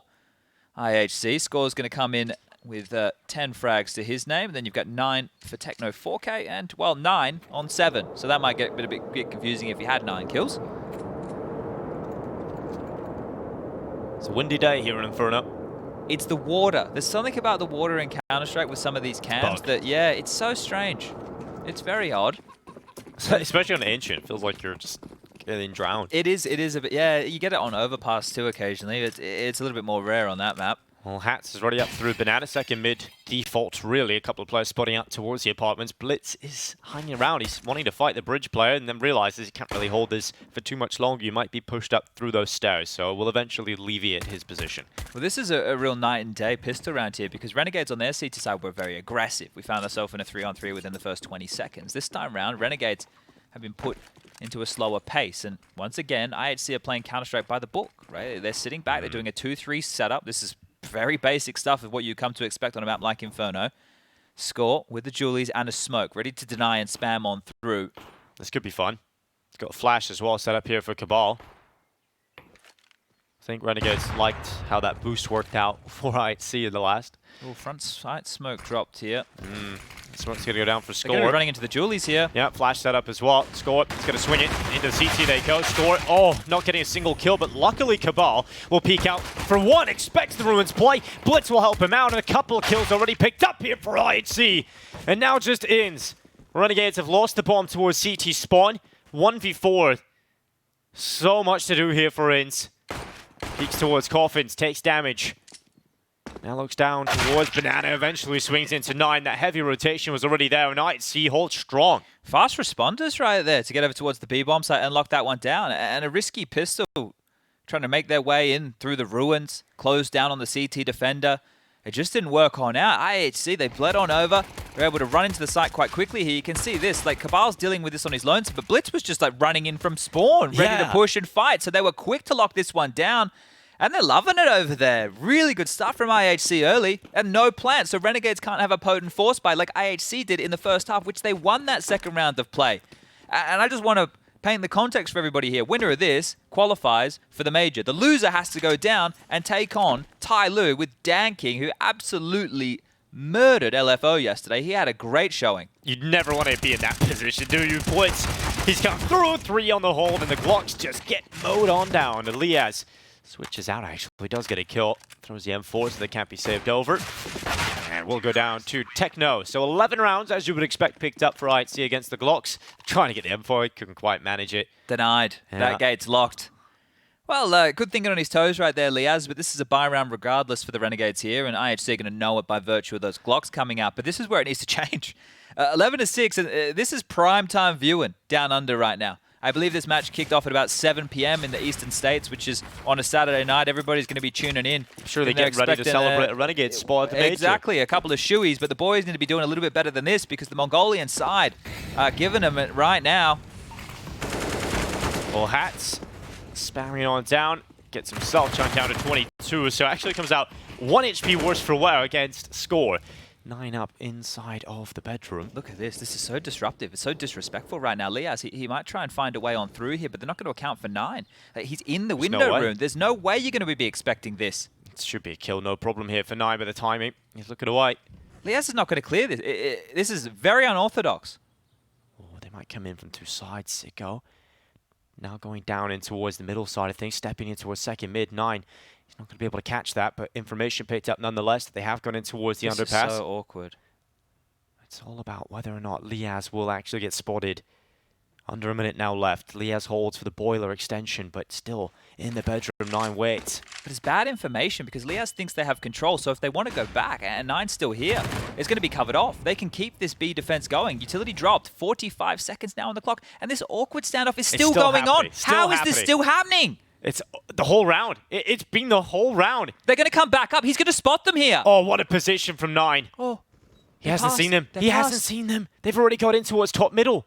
IHC. Score's going to come in with 10 frags to his name. Then you've got 9 for Techno 4K and, well, 9 on 7. So that might get a bit confusing if you had 9 kills. It's a windy day here in Inferno. It's the water. There's something about the water in Counter-Strike with some of these cams that, yeah, it's so strange. It's very odd. Especially on Ancient, it feels like you're just getting drowned. It is a bit, yeah, you get it on Overpass too occasionally. It's a little bit more rare on that map. Well, Hats is already up through Banana, second mid default, really. A couple of players spotting out towards the apartments. bLitz is hanging around. He's wanting to fight the bridge player and then realizes he can't really hold this for too much longer. You might be pushed up through those stairs, so we'll eventually alleviate his position. Well, this is a real night and day pistol round here because Renegades on their CT side were very aggressive. We found ourselves in a 3-on-3 within the first 20 seconds. This time round, Renegades have been put into a slower pace. And once again, IHC are playing Counter-Strike by the book, right? They're sitting back. They're doing a 2-3 setup. This is very basic stuff of what you come to expect on a map like Inferno. Score with the Julies and a smoke, ready to deny and spam on through. This could be fun. It's got a flash as well set up here for kabal. I think Renegades liked how that boost worked out for IHC in the last. Oh, front sight smoke dropped here. Smoke's going to go down for Score. They're running into the Julies here. Yeah, flash setup as well. Score, he's going to swing it into the CT. They go. Score, oh, not getting a single kill, but luckily kabal will peek out for one. Expects the Ruins play. bLitz will help him out, and a couple of kills already picked up here for IHC. And now just Inns. Renegades have lost the bomb towards CT spawn. 1v4. So much to do here for Inns. Peeks towards Coffins, takes damage. Now looks down towards Banana, eventually swings into 9. That heavy rotation was already there, and IHC holds strong. Fast responders right there to get over towards the B-bomb site and lock that one down. And a risky pistol trying to make their way in through the ruins, close down on the CT defender. It just didn't work on out. IHC, they bled on over. They're able to run into the site quite quickly here. You can see this, like kabal's dealing with this on his lonesome, but bLitz was just like running in from spawn, ready to push and fight. So they were quick to lock this one down. And they're loving it over there. Really good stuff from IHC early. And no plant, so Renegades can't have a potent force buy like IHC did in the first half, which they won that second round of play. And I just want to paint the context for everybody here. Winner of this qualifies for the major. The loser has to go down and take on Tai Lu with Dan King, who absolutely murdered LFO yesterday. He had a great showing. You'd never want to be in that position, do you, bLitz? He's come through 3 on the hold, and the Glocks just get mowed on down. Elias switches out, actually does get a kill. Throws the M4 so they can't be saved over. And we'll go down to Techno. So 11 rounds, as you would expect, picked up for IHC against the Glocks. Trying to get the M4, couldn't quite manage it. Denied. Yeah. That gate's locked. Well, good thinking on his toes right there, Liaz, but this is a buy round regardless for the Renegades here, and IHC are going to know it by virtue of those Glocks coming out, but this is where it needs to change. 11-6, and this is prime time viewing down under right now. I believe this match kicked off at about 7 p.m. in the eastern states, which is on a Saturday night. Everybody's going to be tuning in. I'm sure they get ready to celebrate a Renegade spot at the major. Exactly, a couple of shoeies, but the boys need to be doing a little bit better than this because the Mongolian side are giving them it right now. Well, Hats spamming on down, gets himself chunked down to 22, so actually comes out 1 HP worse for wear against Score. 9 up inside of the bedroom. Look at this. This is so disruptive. It's so disrespectful right now. Liaz, he might try and find a way on through here, but they're not going to account for 9. He's in the window room. There's no way you're going to be expecting this. It should be a kill, no problem here for 9 by the timing. He's looking away. Liaz is not going to clear this. This is very unorthodox. Oh, they might come in from 2 sides, Sicko. Now going down in towards the middle side of things, stepping in towards second mid. 9. He's not going to be able to catch that, but information picked up nonetheless that they have gone in towards the underpass. This is so awkward. It's all about whether or not Liaz will actually get spotted Under a minute now left. Liaz holds for the boiler extension, but still in the bedroom. 9 waits. But it's bad information because Liaz thinks they have control, so if they want to go back and 9's still here, it's going to be covered off. They can keep this B defense going. Utility dropped. 45 seconds now on the clock, and this awkward standoff is still going on. How is this still happening? It's the whole round. It's been the whole round. They're going to come back up. He's going to spot them here. Oh, what a position from 9. Oh, he hasn't seen them. He hasn't seen them. They've already got in towards top middle.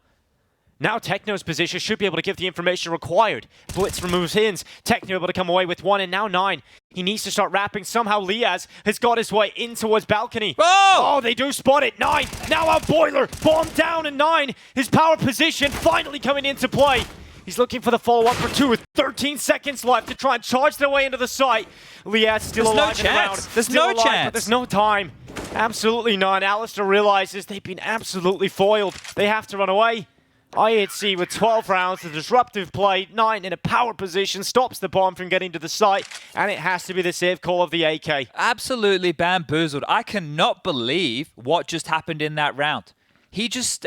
Now Techno's position should be able to give the information required. bLitz removes his. Techno able to come away with 1, and now 9. He needs to start wrapping. Somehow Liaz has got his way in towards balcony. Oh, they do spot it. 9. Now our boiler. Bomb down, and 9. His power position finally coming into play. He's looking for the follow-up for 2 with 13 seconds left to try and charge their way into the site. Liaz still alive in the round. There's no chance. But there's no time. Absolutely none. Alistair realizes they've been absolutely foiled. They have to run away. IHC with 12 rounds, the disruptive play, 9 in a power position, stops the bomb from getting to the site, and it has to be the safe call of the AK. Absolutely bamboozled. I cannot believe what just happened in that round. He just,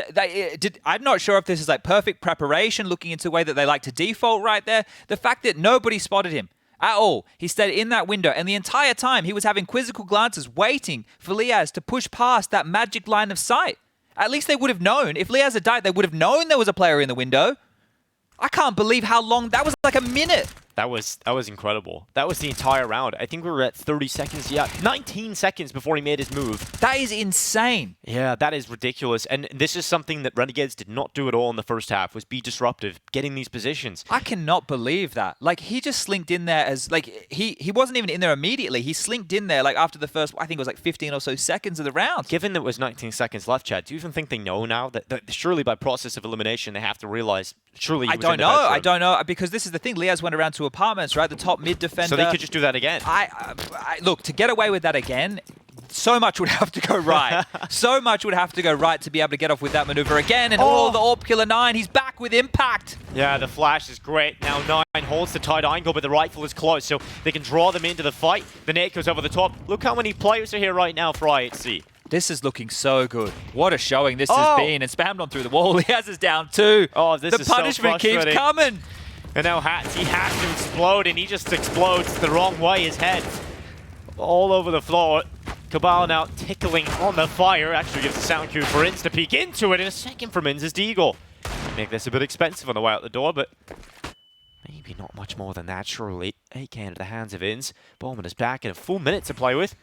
I'm not sure if this is like perfect preparation, looking into the way that they like to default right there. The fact that nobody spotted him at all. He stayed in that window, and the entire time he was having quizzical glances, waiting for Liaz to push past that magic line of sight. At least they would have known. If Liaz had died, they would have known there was a player in the window. I can't believe how long. That was like a minute. That was incredible. That was the entire round. I think we were at 30 seconds. Yeah, 19 seconds before he made his move. That is insane. Yeah, that is ridiculous. And this is something that Renegades did not do at all in the first half, was be disruptive, getting these positions. I cannot believe that. Like, he just slinked in there as, like, he wasn't even in there immediately. He slinked in there, like, after the first, I think it was like 15 or so seconds of the round. Given that it was 19 seconds left, Chad, do you even think they know now that surely by process of elimination they have to realize surely he was in the bedroom? I don't know, because this is the thing. Liaz went around to apartments, right? The top mid defender. So they could just do that again. Look, to get away with that again, so much would have to go right. So much would have to go right to be able to get off with that maneuver again. And the AWP killer 9, he's back with impact. Yeah, the flash is great. Now 9 holds the tight angle, but the rifle is close, so they can draw them into the fight. The nade goes over the top. Look how many players are here right now for IHC. This is looking so good. What a showing this has been. And spammed on through the wall. He has us down 2. Oh, this is so frustrating. The punishment keeps coming. And now he has to explode, and he just explodes the wrong way. His head all over the floor. Kabal now tickling on the fire. Actually gives a sound cue for Inns to peek into it. And a second from Inns is Deagle. Make this a bit expensive on the way out the door, but maybe not much more than that, surely. AK into the hands of Inns. Bowman is back in a full minute to play with.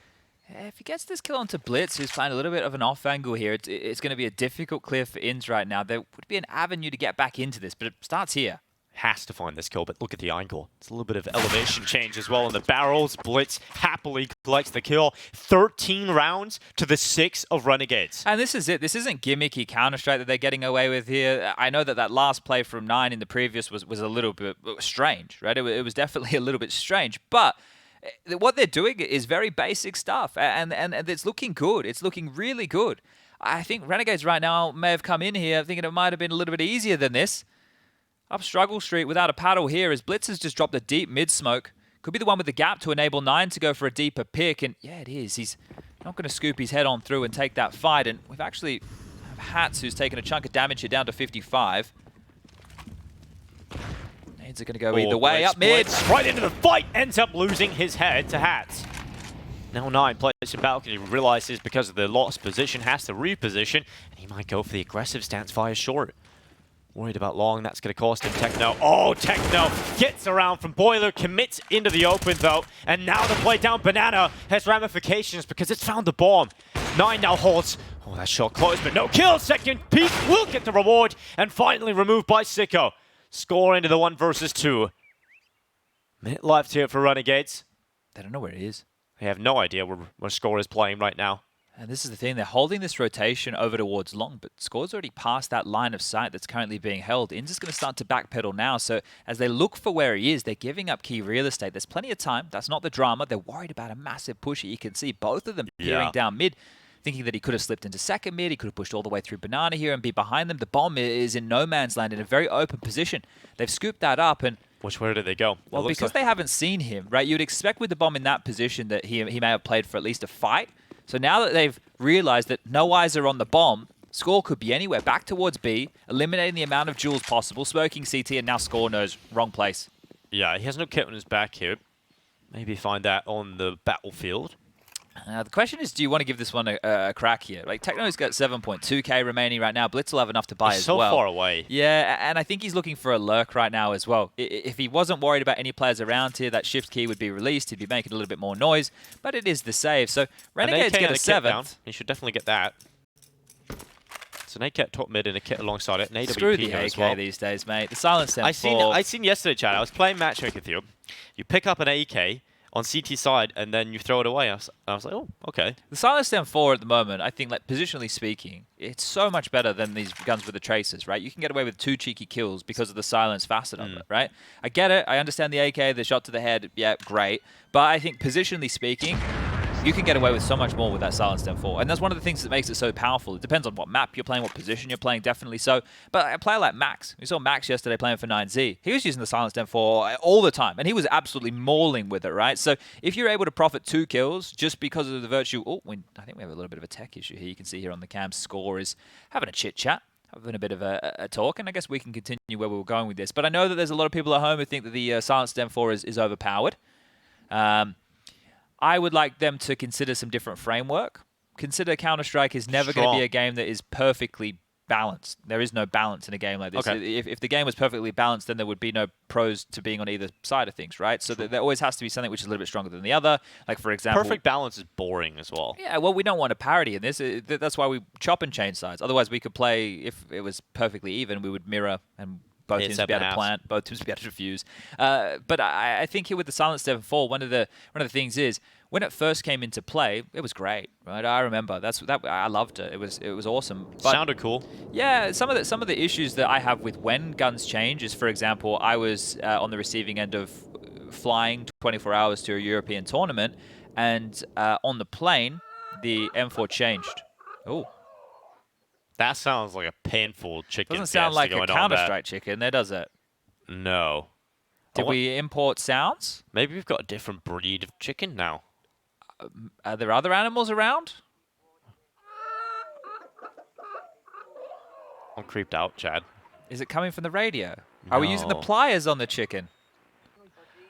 If he gets this kill onto bLitz, who's playing a little bit of an off angle here, it's going to be a difficult clear for Inns right now. There would be an avenue to get back into this, but it starts here. Has to find this kill, but look at the angle. It's a little bit of elevation change as well in the barrels. bLitz happily collects the kill. 13 rounds to the 6 of Renegades. And this is it. This isn't gimmicky Counter-Strike that they're getting away with here. I know that last play from 9 in the previous was a little bit strange, right? It was definitely a little bit strange, but what they're doing is very basic stuff, and it's looking good. It's looking really good. I think Renegades right now may have come in here thinking it might have been a little bit easier than this. Up Struggle Street without a paddle here as bLitz has just dropped a deep mid-smoke. Could be the one with the gap to enable 9 to go for a deeper pick, and yeah, it is. He's not going to scoop his head on through and take that fight, and we've actually have Hats who's taken a chunk of damage here down to 55. Nades are going to go either way. Up mid. Right into the fight. Ends up losing his head to Hats. Now 9 plays in balcony. Realizes because of the lost position, has to reposition. And he might go for the aggressive stance via short. Worried about long. That's going to cost him Techno. Oh, Techno gets around from Boiler. Commits into the open though. And now the play down Banana has ramifications because it's found the bomb. 9 now holds. Oh, that shot close, but no kill. Second peek will get the reward. And finally removed by Sicko. Score into the 1 versus 2. Minute left here for Renegades. They don't know where it is. They have no idea where Score is playing right now. And this is the thing, they're holding this rotation over towards long, but Score's already past that line of sight that's currently being held. Inns is going to start to backpedal now, so as they look for where he is, they're giving up key real estate. There's plenty of time. That's not the drama. They're worried about a massive push. You can see both of them peering down mid, thinking that he could have slipped into second mid. He could have pushed all the way through Banana here and be behind them. The bomb is in no man's land in a very open position. They've scooped that up and... Which way did they go? Well, because they haven't seen him, right? You'd expect with the bomb in that position that he may have played for at least a fight. So now that they've realized that no eyes are on the bomb, Score could be anywhere. Back towards B, eliminating the amount of duels possible, smoking CT, and now Score knows wrong place. Yeah, he has no kit on his back here. Maybe find that on the battlefield. The question is, do you want to give this one a crack here? Like, Techno's got 7.2k remaining right now. Blitz will have enough to buy as well. He's so far away. Yeah, and I think he's looking for a lurk right now as well. If he wasn't worried about any players around here, that shift key would be released. He'd be making a little bit more noise, but it is the save. So Renegades get a 7th. He should definitely get that. It's an AK top mid and a kit alongside it. An AWP Screw the as AK well. these days, mate. The silence I seen yesterday, Chad. I was playing matchmaking with you. You pick up an AK on CT side, and then you throw it away. I was like, oh, okay. The Silence Stem 4 at the moment, I think, like positionally speaking, it's so much better than these guns with the tracers, right? You can get away with 2 cheeky kills because of the silence facet of it, right? I get it. I understand the AK, the shot to the head, yeah, great. But I think positionally speaking, you can get away with so much more with that Silence Stem 4. And that's one of the things that makes it so powerful. It depends on what map you're playing, what position you're playing, definitely so. But a player like Max, we saw Max yesterday playing for 9Z. He was using the Silence Stem 4 all the time, and he was absolutely mauling with it, right? So if you're able to profit 2 kills just because of the virtue... Oh, I think we have a little bit of a tech issue here. You can see here on the cam, Score is having a chit-chat, having a bit of a talk, and I guess we can continue where we were going with this. But I know that there's a lot of people at home who think that the Silence Stem 4 is overpowered. I would like them to consider some different framework. Consider Counter-Strike is never going to be a game that is perfectly balanced. There is no balance in a game like this. Okay. If the game was perfectly balanced, then there would be no pros to being on either side of things, right? So there always has to be something which is a little bit stronger than the other. Like, for example... Perfect balance is boring as well. Yeah, well, we don't want a parity in this. That's why we chop and change sides. Otherwise, we could play... If it was perfectly even, we would mirror and... Both teams would be able to plant, both teams would be able to defuse. But I think here with the Silence Stem 4, one of the things is when it first came into play, it was great, right? I remember that I loved it. It was awesome. But sounded cool. Yeah, some of the issues that I have with when guns change is, for example, I was on the receiving end of flying 24 hours to a European tournament, and on the plane, the M4 changed. Oh. That sounds like a painful chicken. Doesn't sound like a Counter-Strike chicken there, does it? No. Did we import sounds? Maybe we've got a different breed of chicken now. Are there other animals around? I'm creeped out, Chad. Is it coming from the radio? No. Are we using the pliers on the chicken?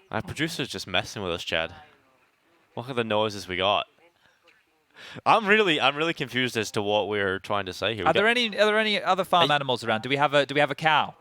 Our producer's just messing with us, Chad. What are the noises we got? I'm really confused as to what we're trying to say here. Are there any other farm animals around? Do we have a cow?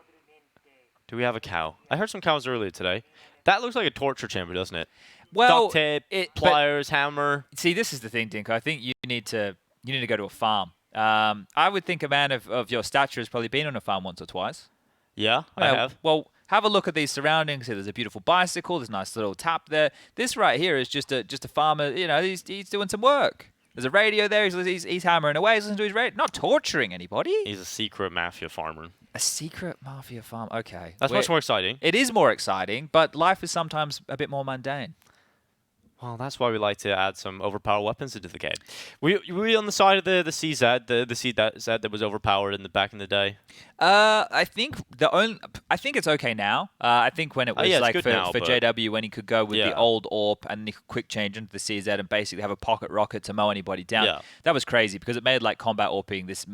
Do we have a cow? I heard some cows earlier today. That looks like a torture chamber, doesn't it? Well, duct tape, pliers, hammer. See, this is the thing, Dinko. I think you need to go to a farm. I would think a man of your stature has probably been on a farm once or twice. Yeah, I have. Well, have a look at these surroundings. There's a beautiful bicycle. There's a nice little tap there. This right here is just a farmer. You know, he's doing some work. There's a radio there. He's hammering away. He's listening to his radio. Not torturing anybody. He's a secret mafia farmer. A secret mafia farm. Okay. That's much more exciting. It is more exciting, but life is sometimes a bit more mundane. Well, that's why we like to add some overpowered weapons into the game. Were you on the side of the CZ, the CZ that was overpowered in the back in the day? I think it's okay now. I think when it was like for JW, when he could go with the old AWP and he could quick change into the CZ and basically have a pocket rocket to mow anybody down. That was crazy because it made like combat AWPing this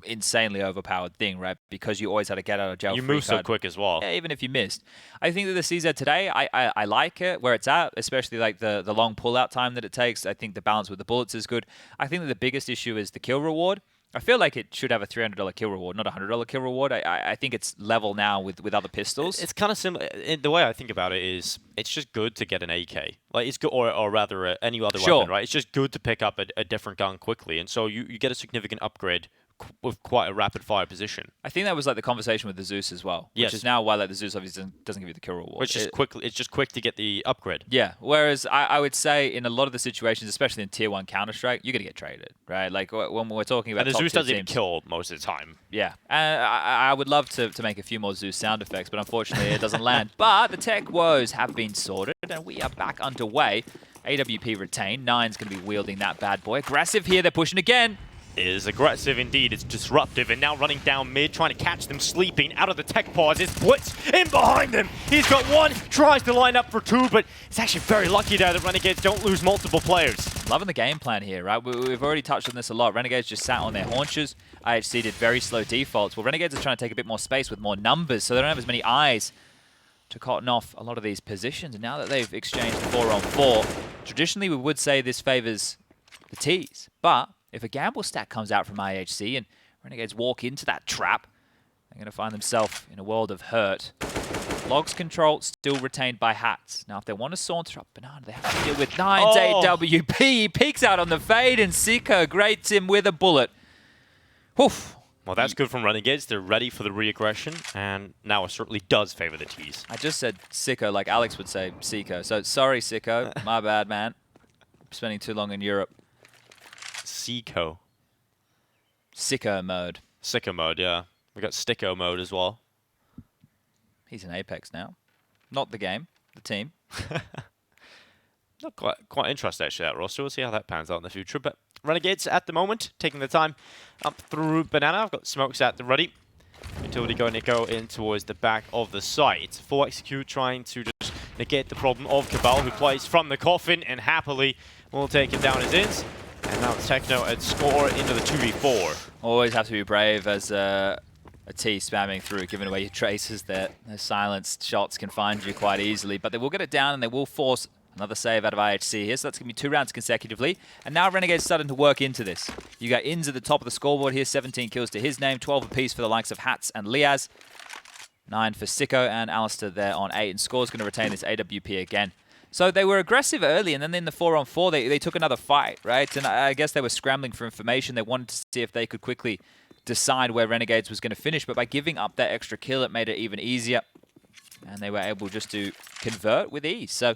insanely overpowered thing, right? Because you always had to get out of jail. You move so quick as well. Yeah, even if you missed. I think that the CZ today, I like it where it's at, especially like the long pull-out time that it takes. I think the balance with the bullets is good. I think that the biggest issue is the kill reward. I feel like it should have a $300 kill reward, not a $100 kill reward. I think it's level now with other pistols. It's kind of similar. The way I think about it is, it's just good to get an AK. Like it's good, or rather any other weapon, right? It's just good to pick up a different gun quickly, and so you get a significant upgrade with quite a rapid fire position. I think that was like the conversation with the Zeus as well, which is now why like the Zeus obviously doesn't give you the kill reward. Which is it's just quick to get the upgrade. Yeah. Whereas I would say in a lot of the situations, especially in Tier 1 Counter-Strike, you're gonna get traded, right? Like when we're talking about and the Zeus doesn't even teams, kill most of the time. Yeah. I would love to make a few more Zeus sound effects, but unfortunately it doesn't land. But the tech woes have been sorted, and we are back underway. AWP retained. Nine's gonna be wielding that bad boy. Aggressive here. They're pushing again. is aggressive indeed. It's disruptive, and now running down mid, trying to catch them sleeping out of the tech pause. It's bLitz in behind them. He's got one, tries to line up for two, but it's actually very lucky there that Renegades don't lose multiple players. Loving the game plan here, right? We've already touched on this a lot. Renegades just sat on their haunches. IHC did very slow defaults. Well, Renegades are trying to take a bit more space with more numbers, so they don't have as many eyes to cotton off a lot of these positions. And now that they've exchanged 4-on-4, traditionally we would say this favors the Ts, but if a gamble stack comes out from IHC and Renegades walk into that trap, they're going to find themselves in a world of hurt. Logs control still retained by Hats. Now, if they want to saunter up Banana, they have to deal with 9's AWP. He peeks out on the fade, and Sicko grates him with a bullet. Woof. Well, that's good from Renegades. They're ready for the re-aggression, and now it certainly does favor the Ts. I just said Sicko like Alex would say Sicko. So, sorry, Sicko. My bad, man. I'm spending too long in Europe. Sicko. Sicko mode. Sicko mode, yeah. We got Sticko mode as well. He's in Apex now. Not the game, the team. Not quite interested actually, that roster. We'll see how that pans out in the future. But Renegades at the moment, taking the time up through Banana. I've got smokes at the ready. Utility going to go in towards the back of the site. Full execute, trying to just negate the problem of kabal, who plays from the coffin and happily will take it down as is. And now it's Techno at score into the 2v4. Always have to be brave as a T spamming through, giving away your traces that those silenced shots can find you quite easily. But they will get it down and they will force another save out of IHC here. So that's going to be 2 rounds consecutively. And now Renegade's starting to work into this. You got Inns at the top of the scoreboard here, 17 kills to his name, 12 apiece for the likes of Hats and Liaz. 9 for Sicko and Alistair there on 8. And Score's going to retain this AWP again. So they were aggressive early, and then in the 4-on-4, they took another fight, right? And I guess they were scrambling for information. They wanted to see if they could quickly decide where Renegades was going to finish, but by giving up that extra kill, it made it even easier. And they were able just to convert with ease. So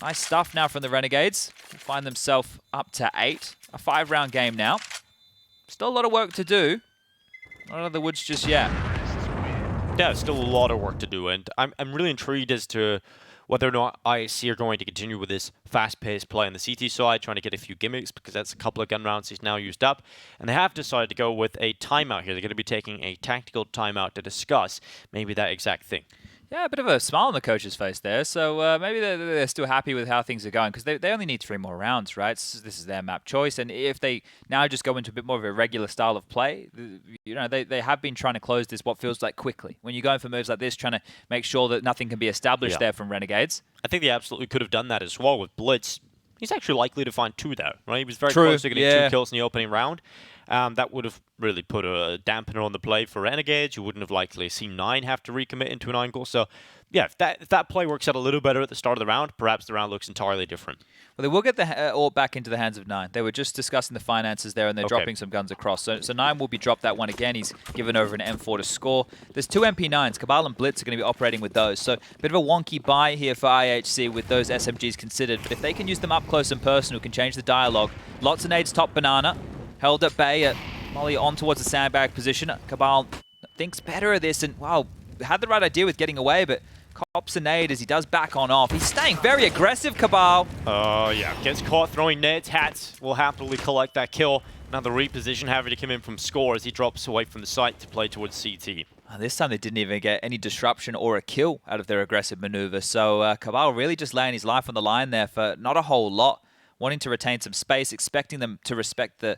nice stuff now from the Renegades. They find themselves up to 8. A 5-round game now. Still a lot of work to do. Not out of the woods just yet. Yeah, still a lot of work to do, and I'm really intrigued as to whether or not IHC are going to continue with this fast-paced play on the CT side, trying to get a few gimmicks, because that's a couple of gun rounds he's now used up. And they have decided to go with a timeout here. They're going to be taking a tactical timeout to discuss maybe that exact thing. Yeah, a bit of a smile on the coach's face there. So maybe they're still happy with how things are going, because they only need 3 more rounds, right? So this is their map choice. And if they now just go into a bit more of a regular style of play, you know, they have been trying to close this what feels like quickly. When you're going for moves like this, trying to make sure that nothing can be established there from Renegades. I think they absolutely could have done that as well with bLitz. He's actually likely to find 2 there, right? He was very close to getting 2 kills in the opening round. That would have really put a dampener on the play for Renegades. You wouldn't have likely seen 9 have to recommit into an angle. So, yeah, if that play works out a little better at the start of the round, perhaps the round looks entirely different. Well, they will get the AWP back into the hands of 9. They were just discussing the finances there, and they're dropping some guns across. So 9 will be dropped that one again. He's given over an M4 to score. There's 2 MP9s. Kabal and bLitz are going to be operating with those. So a bit of a wonky buy here for IHC with those SMGs considered. But if they can use them up close and personal, can change the dialogue. Lots of nades top Banana. Held at bay at Molly on towards the sandbag position. Kabal thinks better of this and, wow, had the right idea with getting away, but cops a nade as he does back on off. He's staying very aggressive, Kabal. Oh, yeah. Gets caught throwing nades. Hats will happily collect that kill. Now the reposition having to come in from score as he drops away from the site to play towards CT. This time they didn't even get any disruption or a kill out of their aggressive maneuver. So Kabal really just laying his life on the line there for not a whole lot. Wanting to retain some space, expecting them to respect the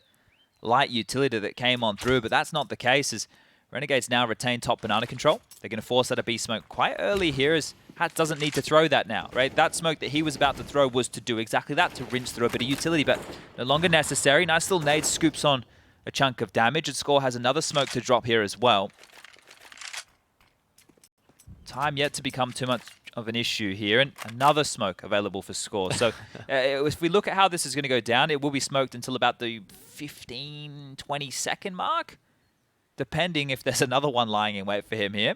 light utility that came on through, but that's not the case as Renegades now retain top Banana control. They're going to force out a B smoke quite early here as Hat doesn't need to throw that now, right? That smoke that he was about to throw was to do exactly that, to rinse through a bit of utility, but no longer necessary. Nice little nade scoops on a chunk of damage, and Score has another smoke to drop here as well. Time yet to become too much of an issue here, and another smoke available for Score. So if we look at how this is going to go down, it will be smoked until about the 15-20 second mark, depending if there's another one lying in wait for him here.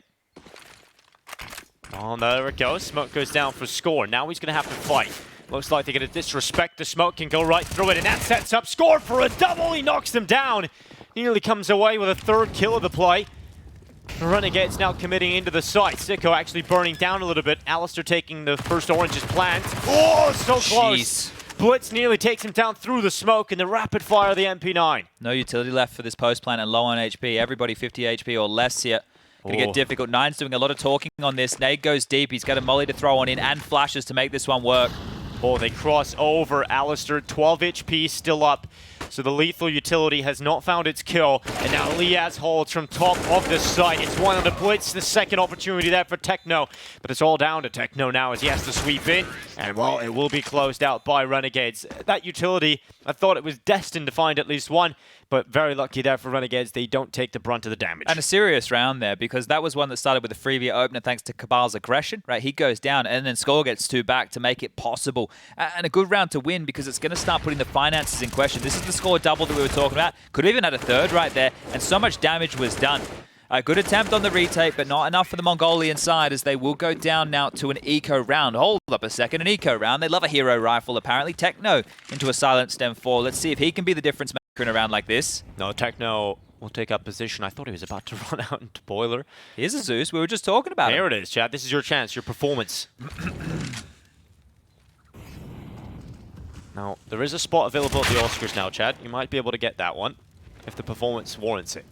Oh, there it goes. Smoke goes down for Score. Now he's going to have to fight. Looks like they're going to disrespect the smoke and go right through it, and that sets up Score for a double. He knocks them down. Nearly comes away with a 3rd kill of the play. The Renegades now committing into the site. Sicko actually burning down a little bit. Alistair taking the first orange's plant. Oh, so close. bLitz nearly takes him down through the smoke in the rapid fire of the MP9. No utility left for this post plant and low on HP. Everybody 50 HP or less here. Going to get difficult. Nine's doing a lot of talking on this. Nade goes deep. He's got a molly to throw on in and flashes to make this one work. Oh, they cross over. Alistair, 12 HP, still up. So the lethal utility has not found its kill. And now Liaz holds from top of the site. It's one on the bLitz. The second opportunity there for Techno. But it's all down to Techno now as he has to sweep in. And, well, it will be closed out by Renegades. That utility, I thought it was destined to find at least one. But very lucky there for Renegades. They don't take the brunt of the damage. And a serious round there, because that was one that started with a freebie opener thanks to Kabal's aggression, right? He goes down, and then Skull gets 2 back to make it possible. And a good round to win, because it's going to start putting the finances in question. This is the score double that we were talking about. Could have even had a third right there, and so much damage was done. A good attempt on the retake, but not enough for the Mongolian side, as they will go down now to an eco round. Hold up a second, an eco round. They love a hero rifle, apparently. Techno into a silent stem 4. Let's see if he can be the difference maker in a round like this. No, Techno will take up position. I thought he was about to run out into Boiler. Here's a Zeus. We were just talking about There him. it is, Chad. This is your chance, your performance. Now, there is a spot available at the Oscars now, Chad. You might be able to get that one if the performance warrants it.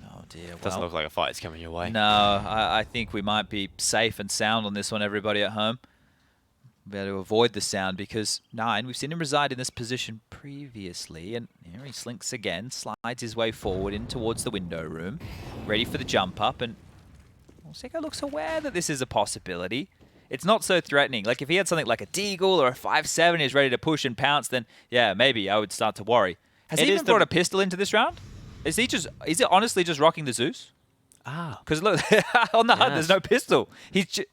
Oh dear. Well, Doesn't look like a fight's coming your way. No, I think we might be safe and sound on this one, everybody at home. Be able to avoid the sound, because Nine, we've seen him reside in this position previously, and here he slinks again, slides his way forward in towards the window room, ready for the jump up, and well, Sicko looks aware that this is a possibility. It's not so threatening. Like, if he had something like a Deagle or a 5.7, he's ready to push and pounce, then yeah, maybe I would start to worry. Has he even brought a pistol into this round? Is it honestly just rocking the Zeus? Ah. Because look, on the HUD, there's no pistol.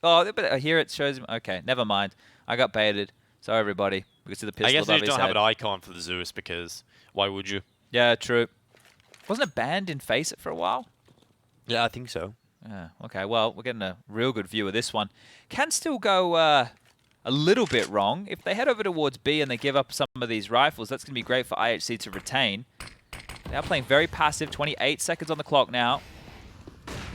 But here it shows him. Okay, never mind. I got baited. Sorry, everybody. We can see the pistol. I guess above they his don't have head. an icon for the Zeus, because why would you? Yeah, true. Wasn't it banned in Face It for a while? Yeah, I think so. Yeah, okay, well, we're getting a real good view of this one. Can still go a little bit wrong. If they head over towards B and they give up some of these rifles, that's going to be great for IHC to retain. They are playing very passive. 28 seconds on the clock now.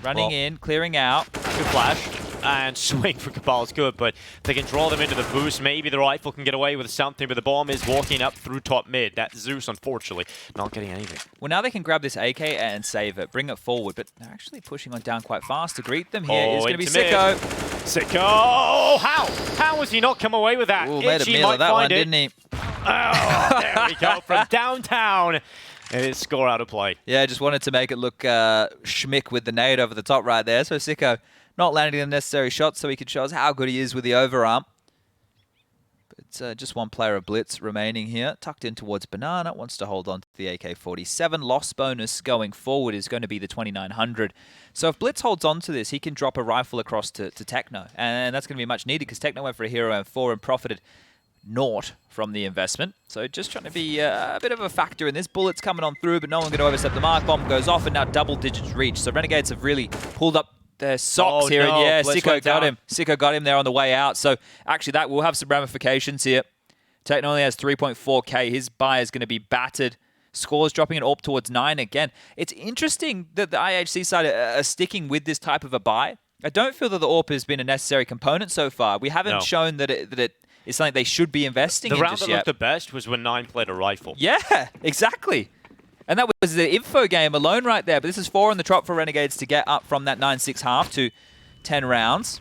Running in, clearing out. Good flash. And swing for Kabal's good, but they can draw them into the boost. Maybe the rifle can get away with something, but the bomb is walking up through top mid. That Zeus, unfortunately, not getting anything. Well, now they can grab this AK and save it, bring it forward, but they're actually pushing on down quite fast to greet them. Here is going to be Sicko. Sicko! How has he not come away with that? Ooh, made a meal of that one, didn't he? Oh, there we go, from downtown. And it's score out of play. Yeah, just wanted to make it look schmick with the nade over the top right there. So Sicko not landing the necessary shots so he could show us how good he is with the overarm. But just one player of bLitz remaining here. Tucked in towards Banana. Wants to hold on to the AK-47. Loss bonus going forward is going to be the 2900. So if bLitz holds on to this, he can drop a rifle across to Techno. And that's going to be much needed, because Techno went for a Hero M4 and profited naught from the investment. So just trying to be a bit of a factor in this. Bullets coming on through, but no one going to overstep the mark. Bomb goes off, and now double digits reach. So Renegades have really pulled up their socks here. No. And yeah, BLitz Sicko got him. Sicko got him there on the way out. So actually that will have some ramifications here. Techno only has 3.4k. His buy is going to be battered. Scores dropping an AWP towards 9 again. It's interesting that the IHC side are sticking with this type of a buy. I don't feel that the AWP has been a necessary component so far. We haven't shown that it is something they should be investing in just yet. The round that looked the best was when 9 played a rifle. Yeah, exactly. And that was the info game alone right there. But this is 4 on the trot for Renegades to get up from that 9-6 half to 10 rounds.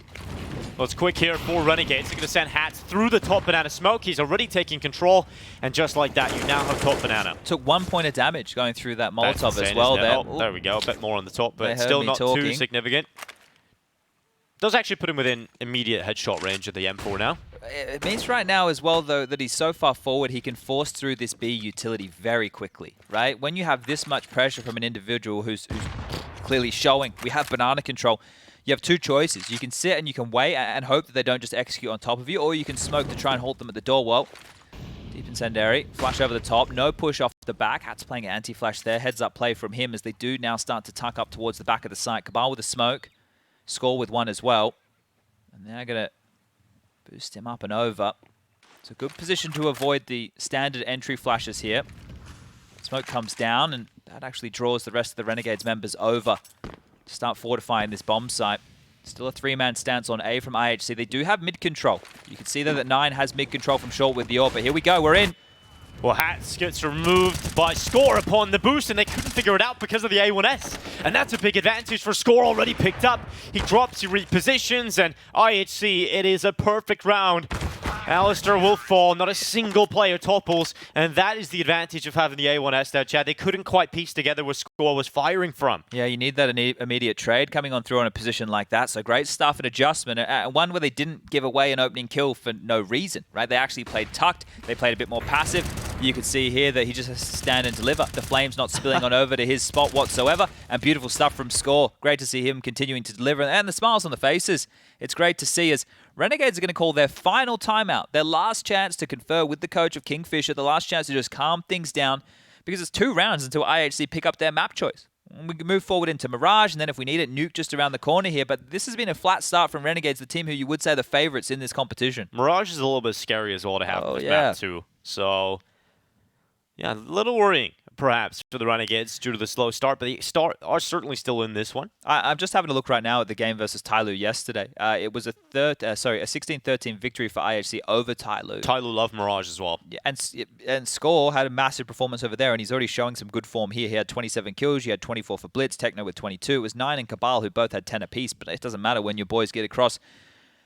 Well, it's quick here for Renegades. They're going to send Hats through the top banana smoke. He's already taking control. And just like that, you now have top banana. Took 1 point of damage going through that Molotov as well there. Oh, there we go. A bit more on the top, but still not too significant. Does actually put him within immediate headshot range of the M4 now. It means right now as well, though, that he's so far forward, he can force through this B utility very quickly, right? When you have this much pressure from an individual who's clearly showing, we have banana control, you have 2 choices. You can sit and you can wait and hope that they don't just execute on top of you, or you can smoke to try and halt them at the door. Well, deep incendiary, flash over the top, no push off the back. Hat's playing anti-flash there. Heads up play from him as they do now start to tuck up towards the back of the site. Kabal with a smoke. Score with 1 as well. And they're going to boost him up and over. It's a good position to avoid the standard entry flashes here. Smoke comes down, and that actually draws the rest of the Renegades members over to start fortifying this bomb site. Still a 3-man stance on A from IHC. They do have mid control. You can see there that 9 has mid control from short with the AWP, but here we go, we're in. Well, Hats gets removed by Score upon the boost, and they couldn't figure it out because of the A1S. And that's a big advantage for Score, already picked up. He drops, he repositions, and IHC, it is a perfect round. Alistair will fall, not a single player topples, and that is the advantage of having the A1S there, Chad. They couldn't quite piece together where Score was firing from. Yeah, you need that immediate trade coming on through on a position like that. So great stuff and adjustment. One where they didn't give away an opening kill for no reason, right? They actually played tucked. They played a bit more passive. You can see here that he just has to stand and deliver. The flames not spilling on over to his spot whatsoever. And beautiful stuff from Score. Great to see him continuing to deliver. And the smiles on the faces. It's great to see as Renegades are going to call their final timeout. Their last chance to confer with the coach of Kingfisher. The last chance to just calm things down. Because it's 2 rounds until IHC pick up their map choice. We can move forward into Mirage, and then if we need it, Nuke just around the corner here. But this has been a flat start from Renegades, the team who you would say are the favorites in this competition. Mirage is a little bit scary as well to have this map too. So, yeah, a little worrying, perhaps, for the Renegades due to the slow start, but the are certainly still in this one. I'm just having a look right now at the game versus Tyloo yesterday. It was a 16-13 victory for IHC over Tyloo. Tyloo love Mirage as well. Yeah, and Score had a massive performance over there, and he's already showing some good form here. He had 27 kills, he had 24 for bLitz, Techno with 22. It was 9 and Kabal, who both had 10 apiece, but it doesn't matter when your boys get across.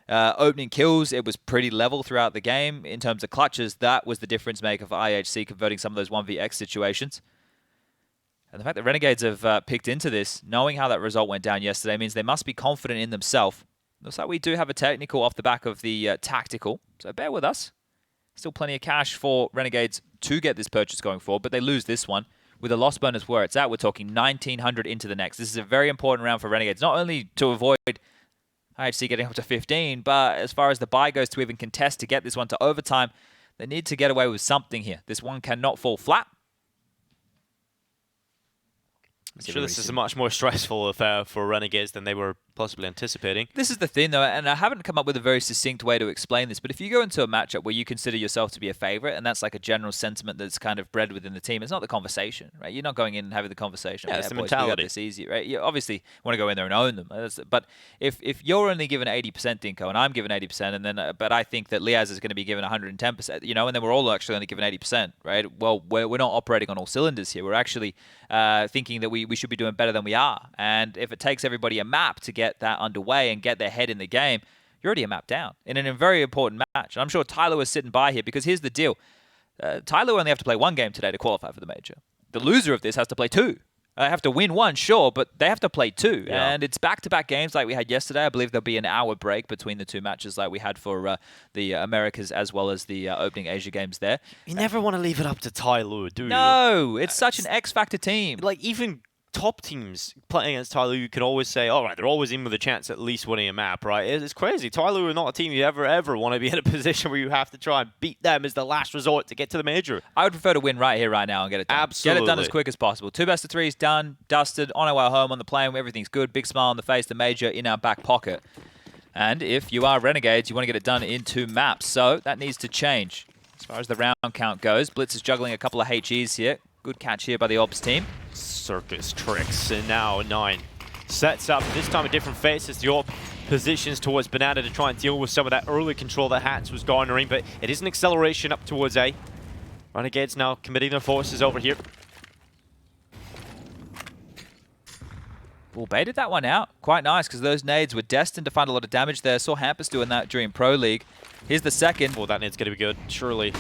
Opening kills, it was pretty level throughout the game. In terms of clutches, that was the difference maker for IHC, converting some of those 1vX situations. And the fact that Renegades have picked into this, knowing how that result went down yesterday, means they must be confident in themselves. Looks like we do have a technical off the back of the tactical, so bear with us. Still plenty of cash for Renegades to get this purchase going forward, but they lose this one. With a loss bonus where it's at, we're talking 1,900 into the next. This is a very important round for Renegades, not only to avoid IHC getting up to 15, but as far as the buy goes to even contest to get this one to overtime, they need to get away with something here. This one cannot fall flat. I'm sure this is a much more stressful affair for Renegades than they were possibly anticipating. This is the thing, though, and I haven't come up with a very succinct way to explain this, but if you go into a matchup where you consider yourself to be a favorite, and that's like a general sentiment that's kind of bred within the team, it's not the conversation, right? You're not going in and having the conversation. Yeah, it's the boys, mentality. We got this easy, right? You obviously want to go in there and own them. But if you're only given 80%, Dinko, and I'm given 80%, and then but I think that Liaz is going to be given 110%, you know, and then we're all actually only given 80%, right? Well, we're not operating on all cylinders here. We're actually thinking that we should be doing better than we are. And if it takes everybody a map to get that underway and get their head in the game, you're already a map down in a very important match. And I'm sure Tyloo is sitting by here because here's the deal. Tyloo only have to play 1 game today to qualify for the major. The loser of this has to play 2. They have to win 1, sure, but they have to play 2. Yeah. And it's back-to-back games like we had yesterday. I believe there'll be an hour break between the 2 matches like we had for the Americas as well as the opening Asia games there. You never want to leave it up to Tyloo, do you? No, it's such an X-factor team. Like, even top teams playing against Tyloo, you can always say, all right, they're always in with a chance at least winning a map, right? It's crazy. Tyloo are not a team you ever want to be in a position where you have to try and beat them as the last resort to get to the major. I would prefer to win right here, right now, and get it done. Absolutely. Get it done as quick as possible. 2 best of 3s done, dusted, on our way home on the plane. Everything's good. Big smile on the face. The major in our back pocket. And if you are Renegades, you want to get it done in 2 maps. So that needs to change. As far as the round count goes, bLitz is juggling a couple of HEs here. Good catch here by the Ops team. Circus tricks, and now 9 sets up, this time a different face as the AWP positions towards Banana to try and deal with some of that early control that Hats was garnering, but it is an acceleration up towards A. Renegades now committing their forces over here. Well, baited that one out. Quite nice, because those nades were destined to find a lot of damage there. Saw Hampus doing that during Pro League. Here's the second. Well, that nade's going to be good, surely.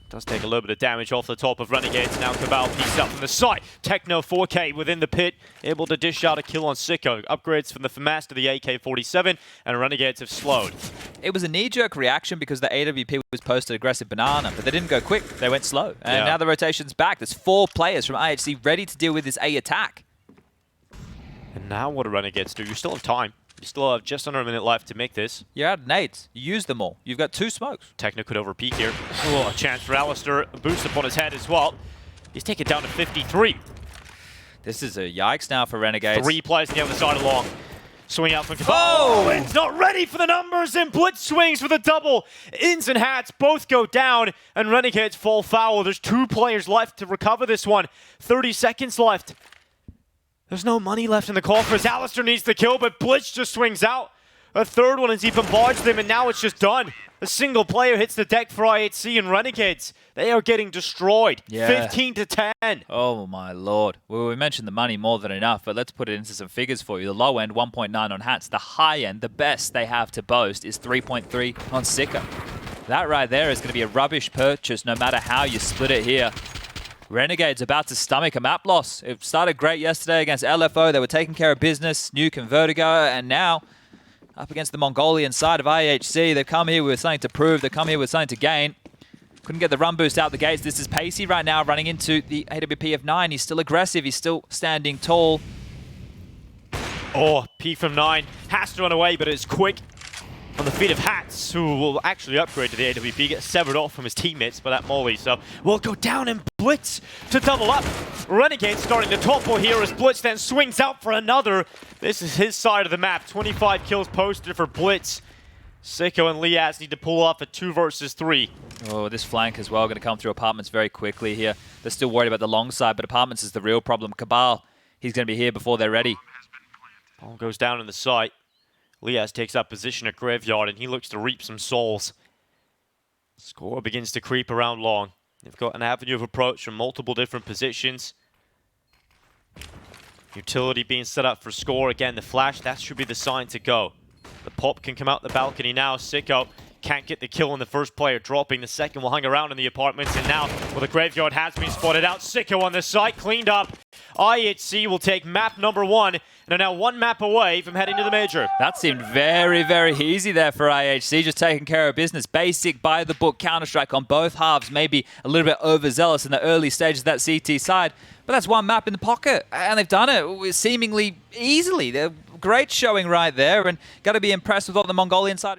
Does take a little bit of damage off the top of Renegades. Now Kabal pieced up from the side. Techno 4K within the pit, able to dish out a kill on Sicko. Upgrades from the FAMAS to the AK-47, and Renegades have slowed. It was a knee-jerk reaction because the AWP was posted aggressive Banana, but they didn't go quick. They went slow. And now the rotation's back. There's 4 players from IHC ready to deal with this A attack. And now what do Renegades do? You still have time. You still have just under a minute left to make this. You're out of nades. You use them all. You've got 2 smokes. Techno could overpeak here. Oh, a chance for Alistair. A boost upon his head as well. He's taken down to 53. This is a yikes now for Renegades. 3 players on the other side along. Swing out from Kabal. Oh! It's not ready for the numbers, and bLitz swings for the double. Ins and Hats both go down, and Renegades fall foul. There's 2 players left to recover this one. 30 seconds left. There's no money left in the coffers. Alistair needs the kill, but bLitz just swings out. A third one as he bombards them, and now it's just done. A single player hits the deck for IHC, and Renegades, they are getting destroyed. Yeah. 15-10. Oh my lord. Well, we mentioned the money more than enough, but let's put it into some figures for you. The low end, 1.9 on Hats. The high end, the best they have to boast, is 3.3 on Sicko. That right there is going to be a rubbish purchase no matter how you split it here. Renegades about to stomach a map loss. It started great yesterday against LFO. They were taking care of business, Nuke and Vertigo, and now up against the Mongolian side of IHC. They've come here with something to prove. They've come here with something to gain. Couldn't get the run boost out the gates. This is Pacey right now running into the AWP of 9. He's still aggressive. He's still standing tall. Oh, P from 9 has to run away, but it's quick on the feet of Hats, who will actually upgrade to the AWP, get severed off from his teammates by that molly. So we'll go down and bLitz to double up. Renegade starting to topple here as bLitz then swings out for another. This is his side of the map. 25 kills posted for bLitz. Sicko and Liaz need to pull off a 2 versus 3. Oh, this flank as well going to come through Apartments very quickly here. They're still worried about the long side, but Apartments is the real problem. Kabal, he's going to be here before they're ready. Ball goes down in the site. Liaz takes up position at Graveyard, and he looks to reap some souls. Score begins to creep around long. They've got an avenue of approach from multiple different positions. Utility being set up for score. Again, the flash, that should be the sign to go. The pop can come out the balcony now. Sicko can't get the kill on the first player, dropping. The second will hang around in the apartments, and now, well, the Graveyard has been spotted out. Sicko on the site, cleaned up. IHC will take map number 1, and are now 1 map away from heading to the major. That seemed very, very easy there for IHC, just taking care of business. Basic, by-the-book Counter-Strike on both halves, maybe a little bit overzealous in the early stages of that CT side, but that's 1 map in the pocket, and they've done it seemingly easily. They're great showing right there, and got to be impressed with what the Mongolian side...